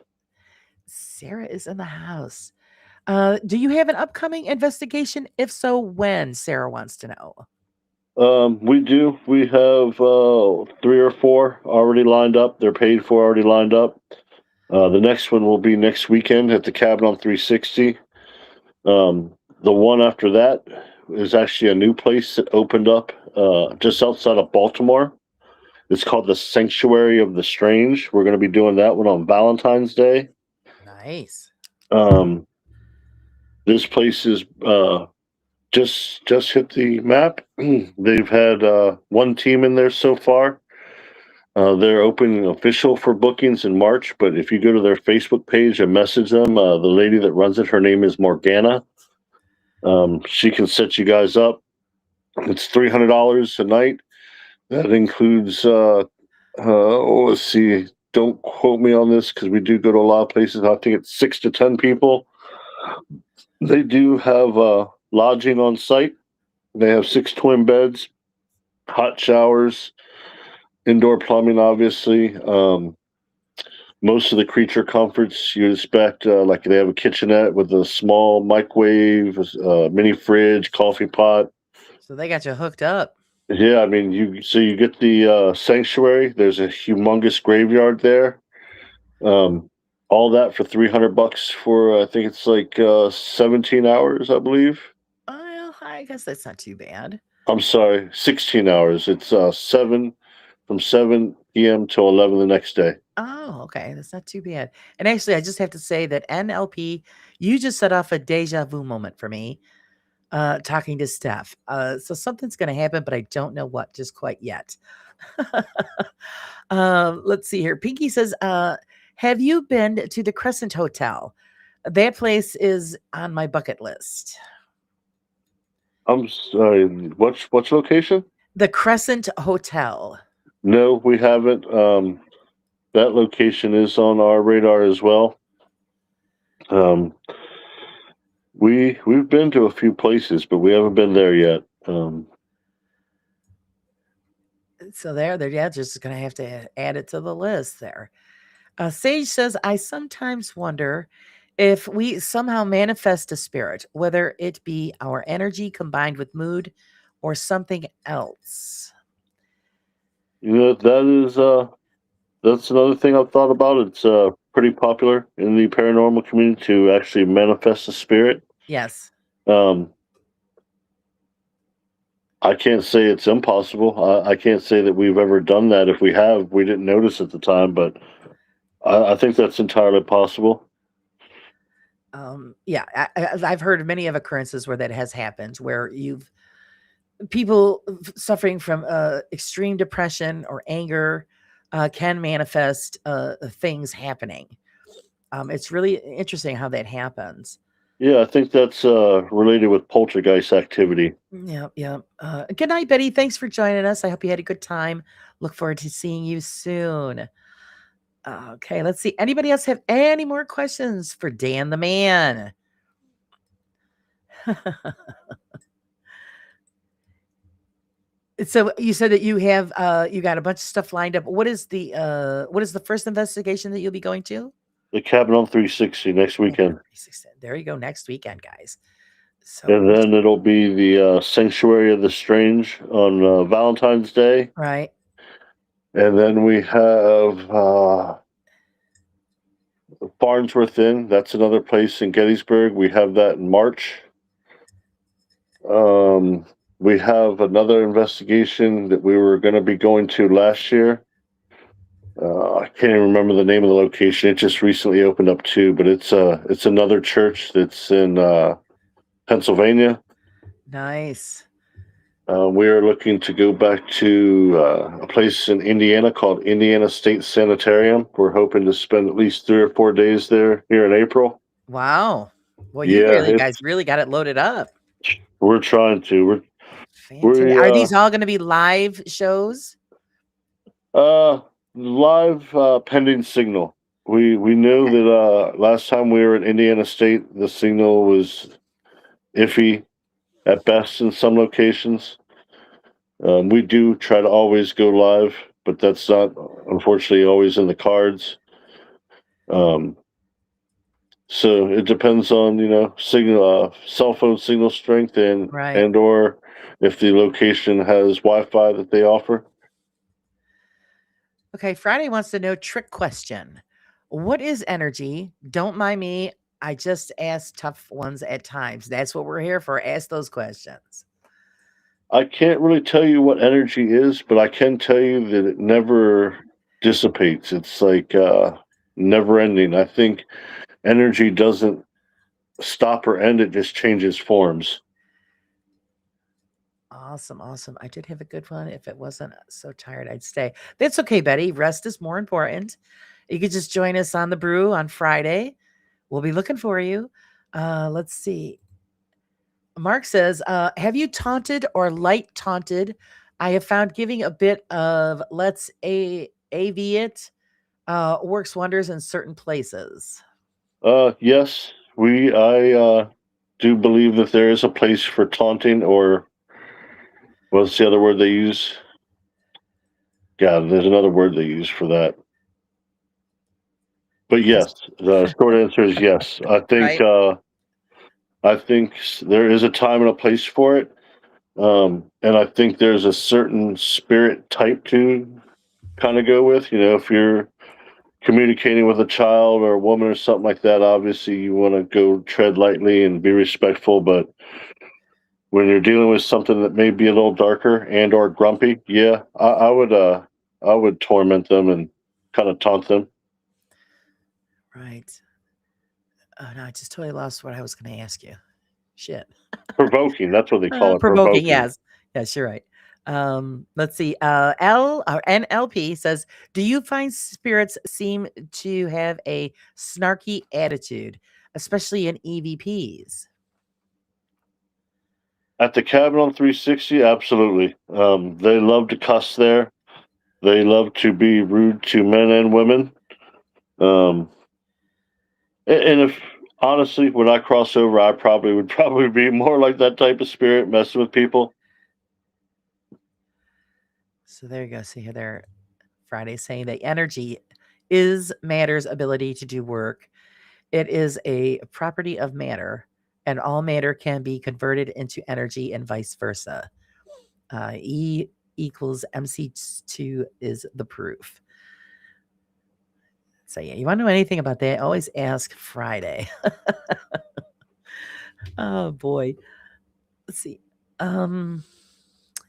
Sarah is in the house. Do you have an upcoming investigation? If so, when? Sarah wants to know. We do. We have three or four already lined up. They're paid for, already lined up. The next one will be next weekend at the Cabin on 360. The one after that is actually a new place that opened up just outside of Baltimore. It's called the Sanctuary of the Strange. We're going to be doing that one on Valentine's Day. Nice. Um, this place is just hit the map. They've had one team in there so far. They're opening official for bookings in March, but if you go to their Facebook page and message them, the lady that runs it, her name is Morgana. She can set you guys up. It's $300 a night. That includes, let's see, don't quote me on this because we do go to a lot of places. I think it's 6 to 10 people. They do have lodging on site. They have 6 twin beds, hot showers, indoor plumbing, obviously. Most of the creature comforts you expect, like they have a kitchenette with a small microwave, mini fridge, coffee pot. So they got you hooked up. Yeah, I mean, you get the sanctuary. There's a humongous graveyard there. All that for $300 for I think it's like 17 hours, I believe. Well, I guess that's not too bad. I'm sorry, 16 hours. It's 7 p.m. till 11 the next day. Oh, okay. That's not too bad. And actually, I just have to say that NLP, you just set off a deja vu moment for me, talking to Steph. So something's going to happen, but I don't know what just quite yet. Let's see here. Pinky says, have you been to the Crescent Hotel? That place is on my bucket list. I'm sorry. What's location? The Crescent Hotel. No, we haven't. That location is on our radar as well. Um, we've been to a few places, but we haven't been there yet. So they're yeah, just gonna have to add it to the list there. Sage says, I sometimes wonder if we somehow manifest a spirit, whether it be our energy combined with mood or something else. That's another thing I've thought about. It's pretty popular in the paranormal community to actually manifest a spirit. Yes. Um, I can't say it's impossible. I can't say that we've ever done that. If we have, we didn't notice at the time, but I think that's entirely possible. Yeah, I've heard of many of occurrences where that has happened, where you've people suffering from extreme depression or anger can manifest things happening. It's really interesting how that happens. Yeah, I think that's related with poltergeist activity. Yeah, yeah. Good night, Betty. Thanks for joining us. I hope you had a good time. Look forward to seeing you soon. Okay, let's see. Anybody else have any more questions for Dan the Man? So you said that you have you got a bunch of stuff lined up. What is the first investigation that you'll be going to? The cabin on 360 next weekend, There you go, next weekend, guys. So and then it'll be the Sanctuary of the Strange on Valentine's Day, right. and then we have Farnsworth Inn. That's another place in Gettysburg. We have that in March. We have another investigation that we were going to be going to last year. I can't even remember the name of the location. It just recently opened up too, but it's another church that's in Pennsylvania. Nice. We are looking to go back to a place in Indiana called Indiana State Sanitarium. We're hoping to spend at least 3 or 4 days there here in April. Wow. Well, you Yeah, guys really got it loaded up. we're trying to. Fantastic. Are these all going to be live shows? Live pending signal. We knew that last time we were at Indiana State, the signal was iffy at best in some locations. We do try to always go live, but that's not unfortunately always in the cards. Um, so it depends on signal, cell phone signal strength, Right. and or if the location has Wi-Fi that they offer. Okay, Friday wants to know trick question. What is energy? Don't mind me. I just ask tough ones at times. That's what we're here for. Ask those questions. I can't really tell you what energy is, but I can tell you that it never dissipates. It's like never ending. I think energy doesn't stop or end, it just changes forms. Awesome, awesome. I did have a good one. If it wasn't so tired, I'd stay. That's okay, Betty. Rest is more important. You could just join us on the brew on Friday. We'll be looking for you. Let's see. Mark says, have you taunted or light taunted? I have found giving a bit of let's AV it works wonders in certain places. Yes, I do believe that there is a place for taunting, or what's the other word they use? God, there's another word they use for that. But yes, the short answer is yes. Right. I think there is a time and a place for it. And I think there's a certain spirit type to kind of go with. If you're communicating with a child or a woman or something like that, obviously you want to go tread lightly and be respectful. But when you're dealing with something that may be a little darker and or grumpy, yeah, I would torment them and kind of taunt them. Right. Oh no, I just totally lost what I was going to ask you. Shit. Provoking, that's what they call it. Provoking. Provoking. Yes. Yes, you're right. Let's see. L or NLP says, "Do you find spirits seem to have a snarky attitude, especially in EVPs?" At the cabin on 360, absolutely. They love to cuss there. They love to be rude to men and women. Um, and if honestly, when I cross over, I probably would probably be more like that type of spirit, messing with people. So there you go. See here, there, Friday saying that energy is matter's ability to do work. It is a property of matter, and all matter can be converted into energy and vice versa. E equals MC2 is the proof. So yeah, you want to know anything about that? Always ask Friday. Oh boy. Let's see.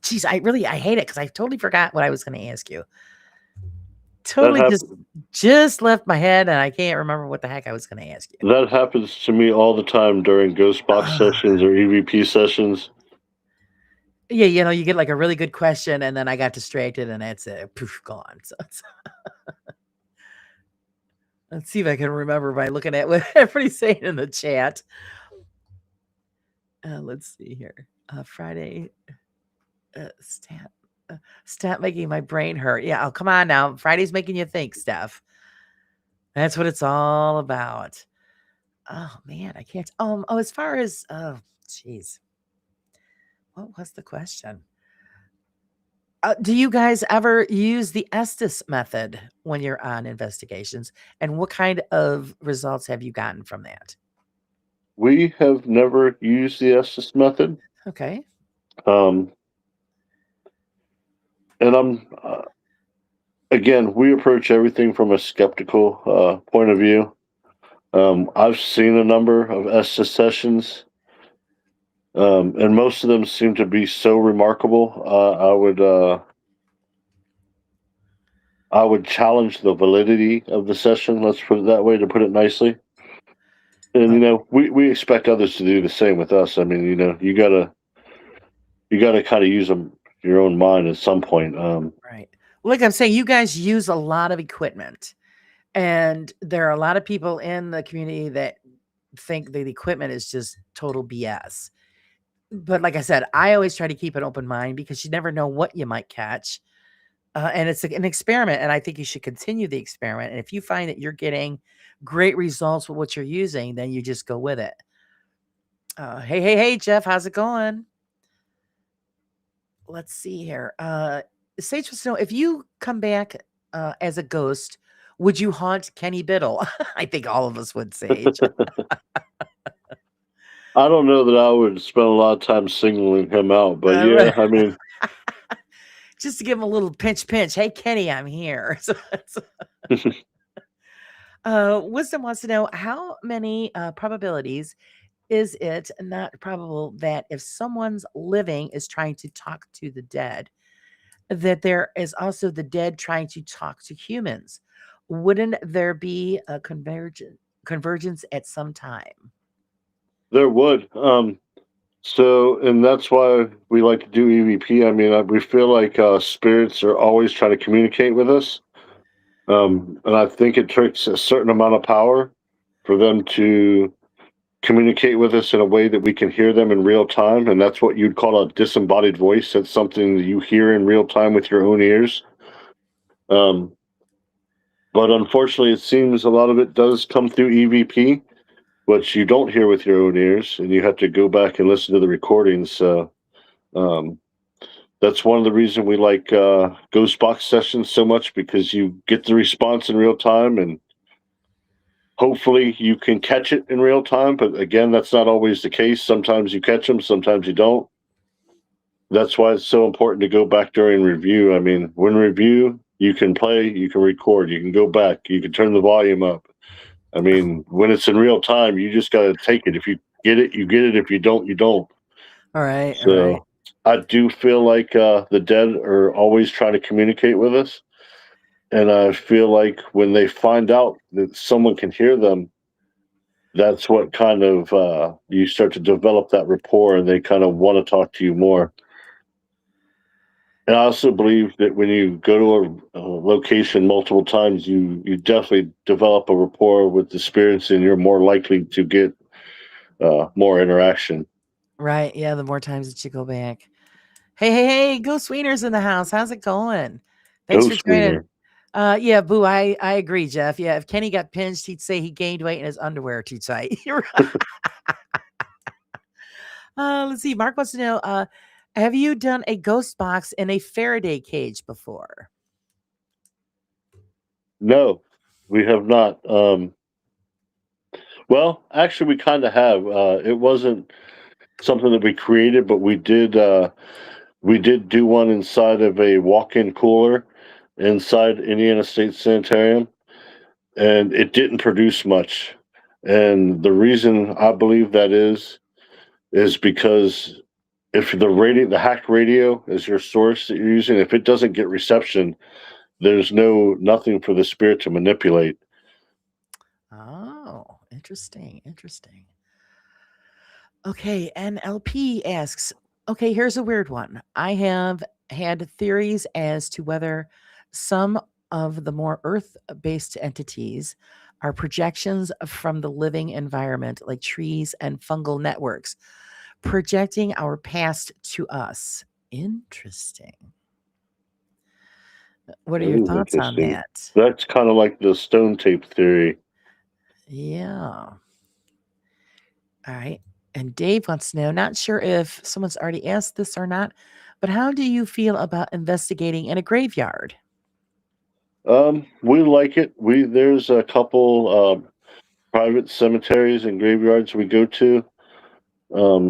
Geez, I hate it because I totally forgot what I was going to ask you. That Totally happens. just left my head, and I can't remember what the heck I was going to ask you. That happens to me all the time during ghost box Ah. sessions or EVP sessions. Yeah, you get like a really good question, and then I got distracted, and that's it. Poof, gone. So let's see if I can remember by looking at what everybody's saying in the chat. Let's see here. Friday stat stat making my brain hurt. Yeah, oh come on now. Friday's making you think, Steph. That's what it's all about. Oh man, I can't. Oh, as far as jeez, what was the question? Do you guys ever use the Estes method when you're on investigations? And what kind of results have you gotten from that? We have never used the Estes method. Okay. Um, and again, we approach everything from a skeptical point of view. I've seen a number of Estes sessions, and most of them seem to be so remarkable. I would challenge the validity of the session. Let's put it that way, to put it nicely. And we expect others to do the same with us. I mean, you gotta kind of use your own mind at some point. Right. Like I'm saying, you guys use a lot of equipment, and there are a lot of people in the community that think that the equipment is just total BS. But like I said, I always try to keep an open mind because you never know what you might catch. And it's an experiment, and I think you should continue the experiment. And if you find that you're getting great results with what you're using, then you just go with it. Hey, Jeff, how's it going? Let's see here. Sage wants to know if you come back as a ghost, would you haunt Kenny Biddle? I think all of us would, Sage. I don't know that I would spend a lot of time singling him out, but Right. yeah, I mean, Just to give him a little pinch. Hey, Kenny, I'm here. Wisdom wants to know how many probabilities is it not probable that if someone's living is trying to talk to the dead, that there is also the dead trying to talk to humans? Wouldn't there be a convergence at some time? there would. So, and that's why we like to do EVP. I mean, we feel like spirits are always trying to communicate with us. And I think it takes a certain amount of power for them to communicate with us in a way that we can hear them in real time. And that's what you'd call a disembodied voice. That's something that you hear in real time with your own ears. But unfortunately, it seems a lot of it does come through EVP, which you don't hear with your own ears, and you have to go back and listen to the recordings. So that's one of the reasons we like ghost box sessions so much, because you get the response in real time, and hopefully you can catch it in real time. But again, that's not always the case. Sometimes you catch them, sometimes you don't. That's why it's so important to go back during review. I mean, when review, you can play, you can record, you can go back, you can turn the volume up. I mean, when it's in real time, you just got to take it. If you get it, you get it. If you don't, you don't. All right. So I do feel like the dead are always trying to communicate with us. And I feel like when they find out that someone can hear them, that's what kind of you start to develop that rapport, and they kind of want to talk to you more. And I also believe that when you go to a location multiple times, you definitely develop a rapport with the spirits, and you're more likely to get more interaction. Right. Yeah. The more times that you go back. Hey, hey, hey, Ghost Wiener's in the house. How's it going? Thanks for Ghost joining. Wiener. Yeah, Boo, I agree, Jeff. Yeah, if Kenny got pinched, he'd say he gained weight and his underwear too tight. You're right. Let's see. Mark wants to know, have you done a ghost box in a Faraday cage before? No, we have not. Well, actually, we kind of have. It wasn't something that we created, but we did. We did do one inside of a walk-in cooler inside Indiana State Sanitarium, and it didn't produce much. And the reason I believe that is because if the hack radio is your source that you're using, if it doesn't get reception, there's nothing for the spirit to manipulate. Oh, interesting. Interesting. Okay, NLP asks, okay, here's a weird one. I have had theories as to whether some of the more earth based entities are projections from the living environment, like trees and fungal networks, projecting our past to us. Interesting. What are That your is thoughts on interesting. that? That's kind of like the stone tape theory. Yeah. All right. And Dave wants to know, not sure if someone's already asked this or not, but how do you feel about investigating in a graveyard? We like it. There's a couple private cemeteries and graveyards we go to.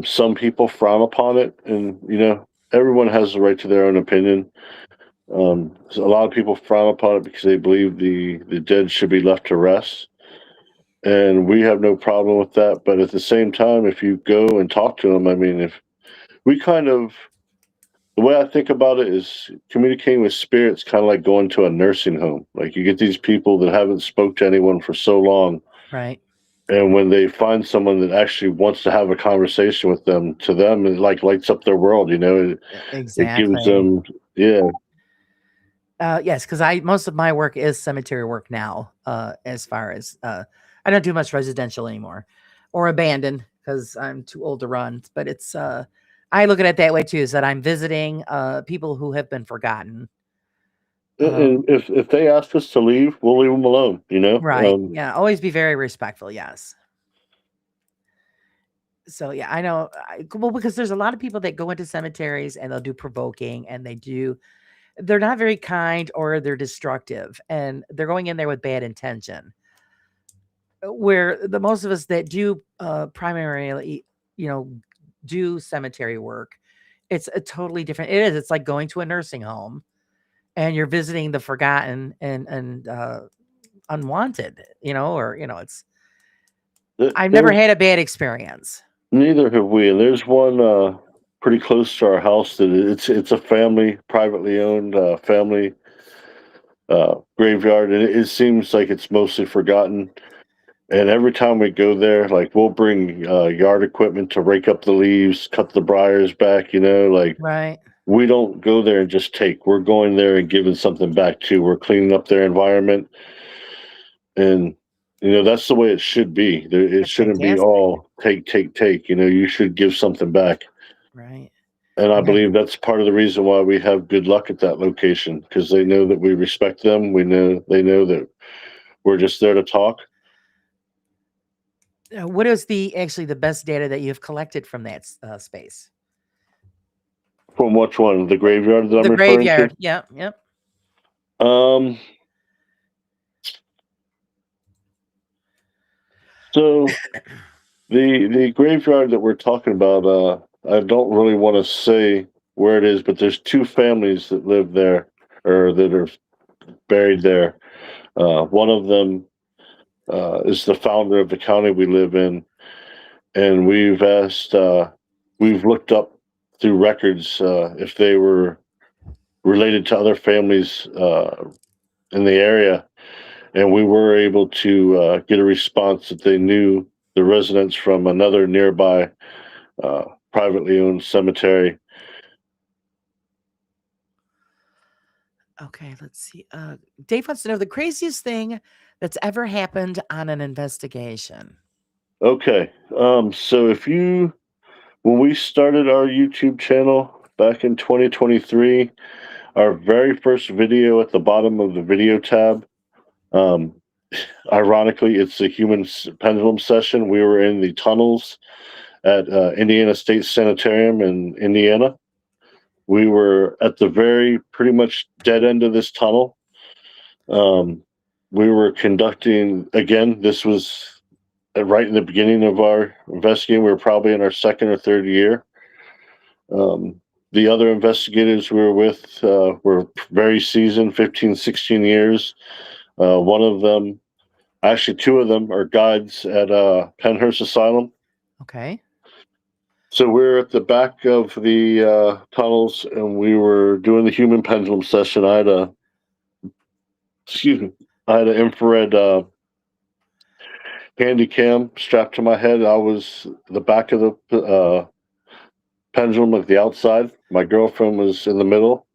Some people frown upon it, and everyone has the right to their own opinion. So a lot of people frown upon it because they believe the dead should be left to rest, and we have no problem with that. But at the same time, if you go and talk to them, I mean, if we kind of the way I think about it is communicating with spirits, kind of like going to a nursing home. Like you get these people that haven't spoke to anyone for so long, Right. and when they find someone that actually wants to have a conversation with them, to them it like lights up their world. It gives Exactly. them, yeah. Yes, because I most of my work is cemetery work now. As far as I don't do much residential anymore, or abandoned because I'm too old to run. But it's I look at it that way too, is that I'm visiting people who have been forgotten. And Um, if they ask us to leave, we'll leave them alone. right. Yeah. Always be very respectful. Yes. So yeah, I know. Well, because there's a lot of people that go into cemeteries and they'll do provoking, and they're not very kind or they're destructive, and they're going in there with bad intention. Where the most of us that do primarily, you know, do cemetery work, it's a totally different. It is. It's like going to a nursing home and you're visiting the forgotten and unwanted. Or it's. I've never there's had a bad experience. neither have we. And there's one pretty close to our house that it's a family, privately owned family graveyard, and it seems like it's mostly forgotten. And every time we go there, like we'll bring yard equipment to rake up the leaves, cut the briars back. Like Right. we don't go there and just take. We're going there and giving something back too. We're cleaning up their environment, and that's the way it should be. It That's shouldn't be fantastic. all take, take, take. You should give something back. Right. And I Yeah. believe that's part of the reason why we have good luck at that location, because they know that we respect them. They know that we're just there to talk. What is the best data that you've collected from that space? From which one? The graveyard that I'm The referring to? graveyard. Yeah. Yep. Um, so the graveyard that we're talking about, I don't really want to say where it is, but there's two families that live there or that are buried there. One of them is the founder of the county we live in, and we've looked up through records if they were related to other families in the area, and we were able to get a response that they knew the residents from another nearby uh, privately owned cemetery. Okay, let's see. Dave wants to know the craziest thing that's ever happened on an investigation. Okay. So when we started our YouTube channel back in 2023, our very first video at the bottom of the video tab, um, ironically, it's a pendulum session. We were in the tunnels at Indiana State Sanitarium in Indiana. We were at the very pretty much dead end of this tunnel. Um, we were conducting, again, this was right in the beginning of our investigating. We were probably in our second or third year. The other investigators we were with were very seasoned, 15, 16 years. One of them, actually, two of them are guides at Penhurst Asylum. Okay. So we're at the back of the tunnels, and we were doing the human pendulum session. Excuse me, I had an infrared handy cam strapped to my head. I was the back of the pendulum, like the outside. My girlfriend was in the middle,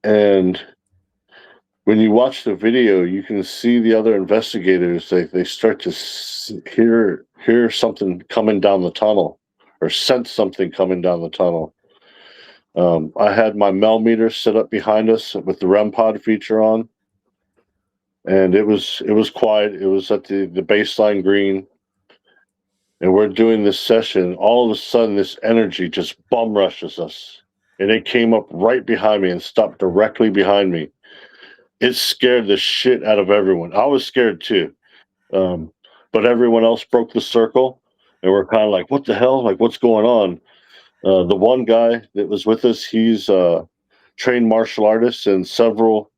and when you watch the video, you can see the other investigators. They start to hear something coming down the tunnel, or sense something coming down the tunnel. I had my Mel meter set up behind us with the REM pod feature on, and it was quiet. It was at the baseline green, and we're doing this session. All of a sudden, this energy just bum rushes us, and it came up right behind me and stopped directly behind me. It scared the shit out of everyone. I was scared too, but everyone else broke the circle, and we're kind of like, "What the hell? Like, what's going on?" The one guy that was with us, he's trained martial artist in several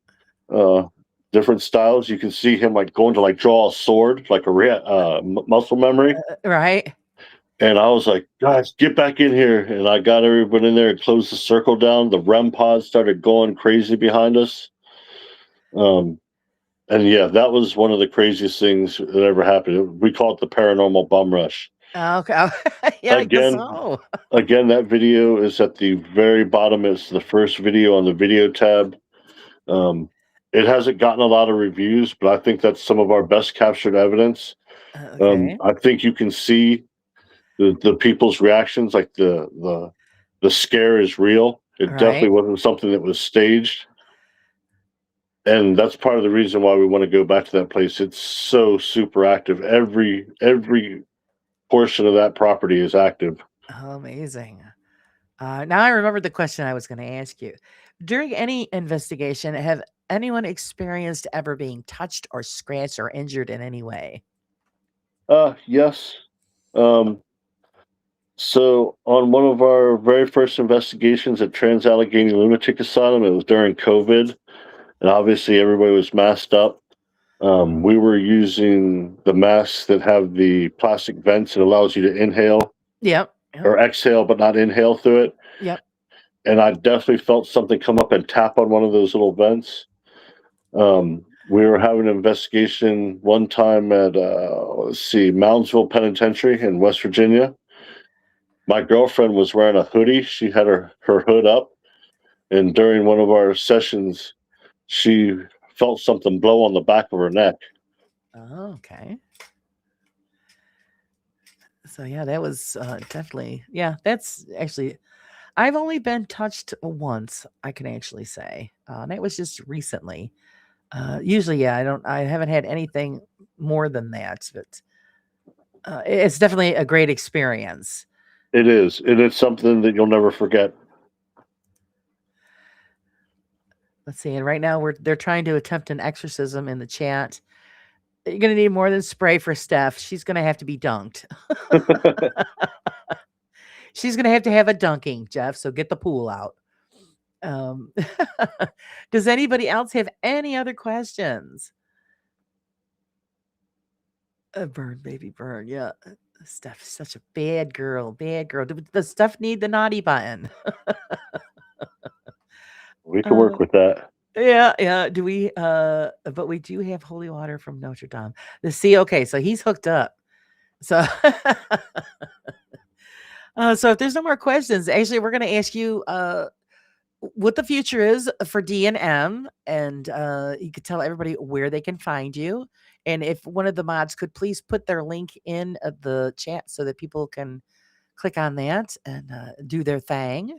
uh, different styles. You can see him like going to like draw a sword, like a muscle memory. Right. And I was like, guys, get back in here. And I got everyone in there and closed the circle down. The REM pod started going crazy behind us. Um, and yeah, that was one of the craziest things that ever happened. We call it the paranormal bum rush. Okay. Yeah, I guess Again, so. again, that video is at the very bottom. It's the first video on the video tab. Um, it hasn't gotten a lot of reviews, but I think that's some of our best captured evidence. Okay. I think you can see the people's reactions, like the scare is real. It Right. definitely wasn't something that was staged, and that's part of the reason why we want to go back to that place. It's so super active. Every portion of that property is active. Oh, amazing. Now I remember the question I was going to ask you. During any investigation, have anyone experienced ever being touched or scratched or injured in any way? Yes. Um, so on one of our very first investigations at Trans Allegheny Lunatic Asylum, it was during COVID, and obviously everybody was masked up. We were using the masks that have the plastic vents that allows you to inhale Yep. Yep. or exhale, but not inhale through it. Yep. And I definitely felt something come up and tap on one of those little vents. We were having an investigation one time at Moundsville Penitentiary in West Virginia. My girlfriend was wearing a hoodie. She had her hood up, and during one of our sessions, she felt something blow on the back of her neck. Oh, okay. So yeah, that was definitely, yeah, that's actually, I've only been touched once, I can actually say. And that was just recently. Usually, yeah, I haven't had anything more than that, but it's definitely a great experience. It is. It is something that you'll never forget. Let's see. And right now they're trying to attempt an exorcism in the chat. You're gonna need more than spray for Steph. She's gonna have to be dunked. She's gonna have to have a dunking, Jeff. So get the pool out. Um, does anybody else have any other questions? Burn, baby, burn. Yeah. Steph's such a bad girl. Bad girl. Does Steph need the naughty button? We can Uh, work with that. yeah, yeah. Do we but we do have holy water from Notre Dame. Okay, so he's hooked up. So so if there's no more questions, actually we're gonna ask you what the future is for D&M, and you could tell everybody where they can find you. And if one of the mods could please put their link in the chat so that people can click on that and do their thing.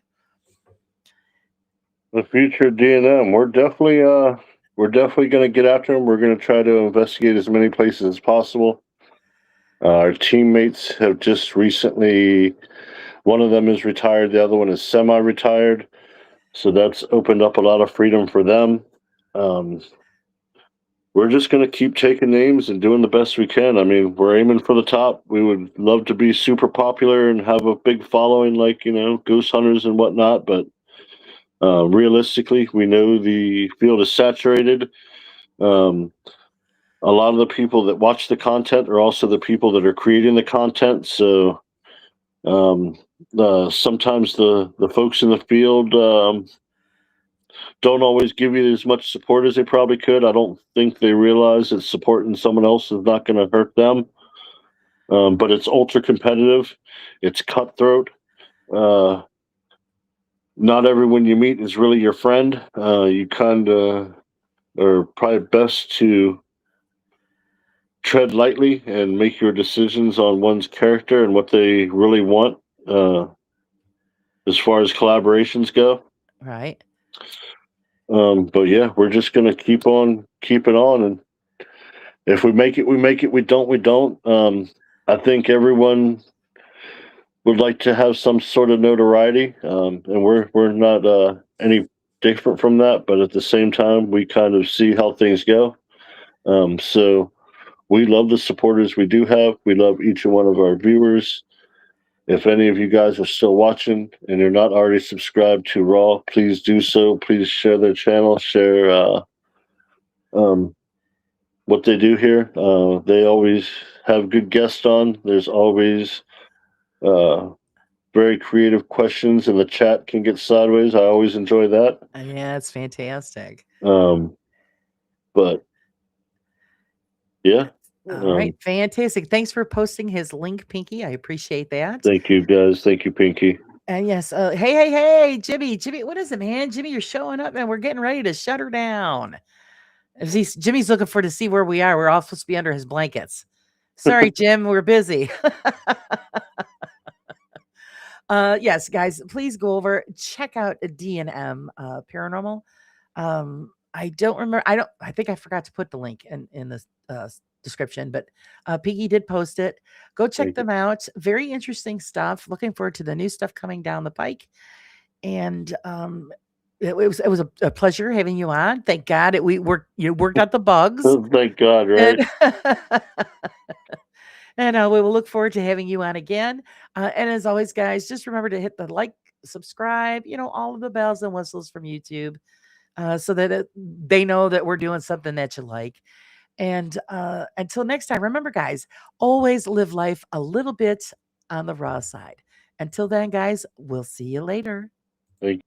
The future D&M, we're definitely going to get after them. We're going to try to investigate as many places as possible. Our teammates have just recently, one of them is retired, the other one is semi-retired, so that's opened up a lot of freedom for them. We're just going to keep taking names and doing the best we can. I mean, we're aiming for the top. We would love to be super popular and have a big following like, Ghost Hunters and whatnot, but realistically, we know the field is saturated. Um, a lot of the people that watch the content are also the people that are creating the content. So sometimes the folks in the field don't always give you as much support as they probably could. I don't think they realize that supporting someone else is not going to hurt them. But it's ultra competitive. It's cutthroat. Not everyone you meet is really your friend. You kind of are probably best to tread lightly and make your decisions on one's character and what they really want as far as collaborations go. Right. But yeah, we're just gonna keep on keeping on, and if we make it, we make it. We don't, we don't. I think everyone would like to have some sort of notoriety, and we're not any different from that. But at the same time, we kind of see how things go. So we love the supporters we do have. We love each and one of our viewers. If any of you guys are still watching and you're not already subscribed to Raw, please do so. Please share their channel, share what they do here. They always have good guests on. There's always very creative questions, and the chat can get sideways. I always enjoy that. Yeah, it's fantastic. But yeah. All right, fantastic. Thanks for posting his link, Pinky. I appreciate that. Thank you, guys. Thank you, Pinky. And yes, hey, Jimmy, what is it, man? Jimmy, you're showing up, and we're getting ready to shut her down. Jimmy's looking for to see where we are. We're all supposed to be under his blankets. Sorry, Jim, we're busy. Yes, guys, please go over, check out D&M Paranormal. I don't remember. I think I forgot to put the link in the description, but Piggy did post it. Go check them out. Very interesting stuff. Looking forward to the new stuff coming down the pike. And it was a pleasure having you on. Thank God you worked out the bugs. Oh, thank God, right? And we will look forward to having you on again. And as always, guys, just remember to hit the like, subscribe, all of the bells and whistles from YouTube, so that they know that we're doing something that you like. And until next time, remember, guys, always live life a little bit on the raw side. Until then, guys, we'll see you later. Thank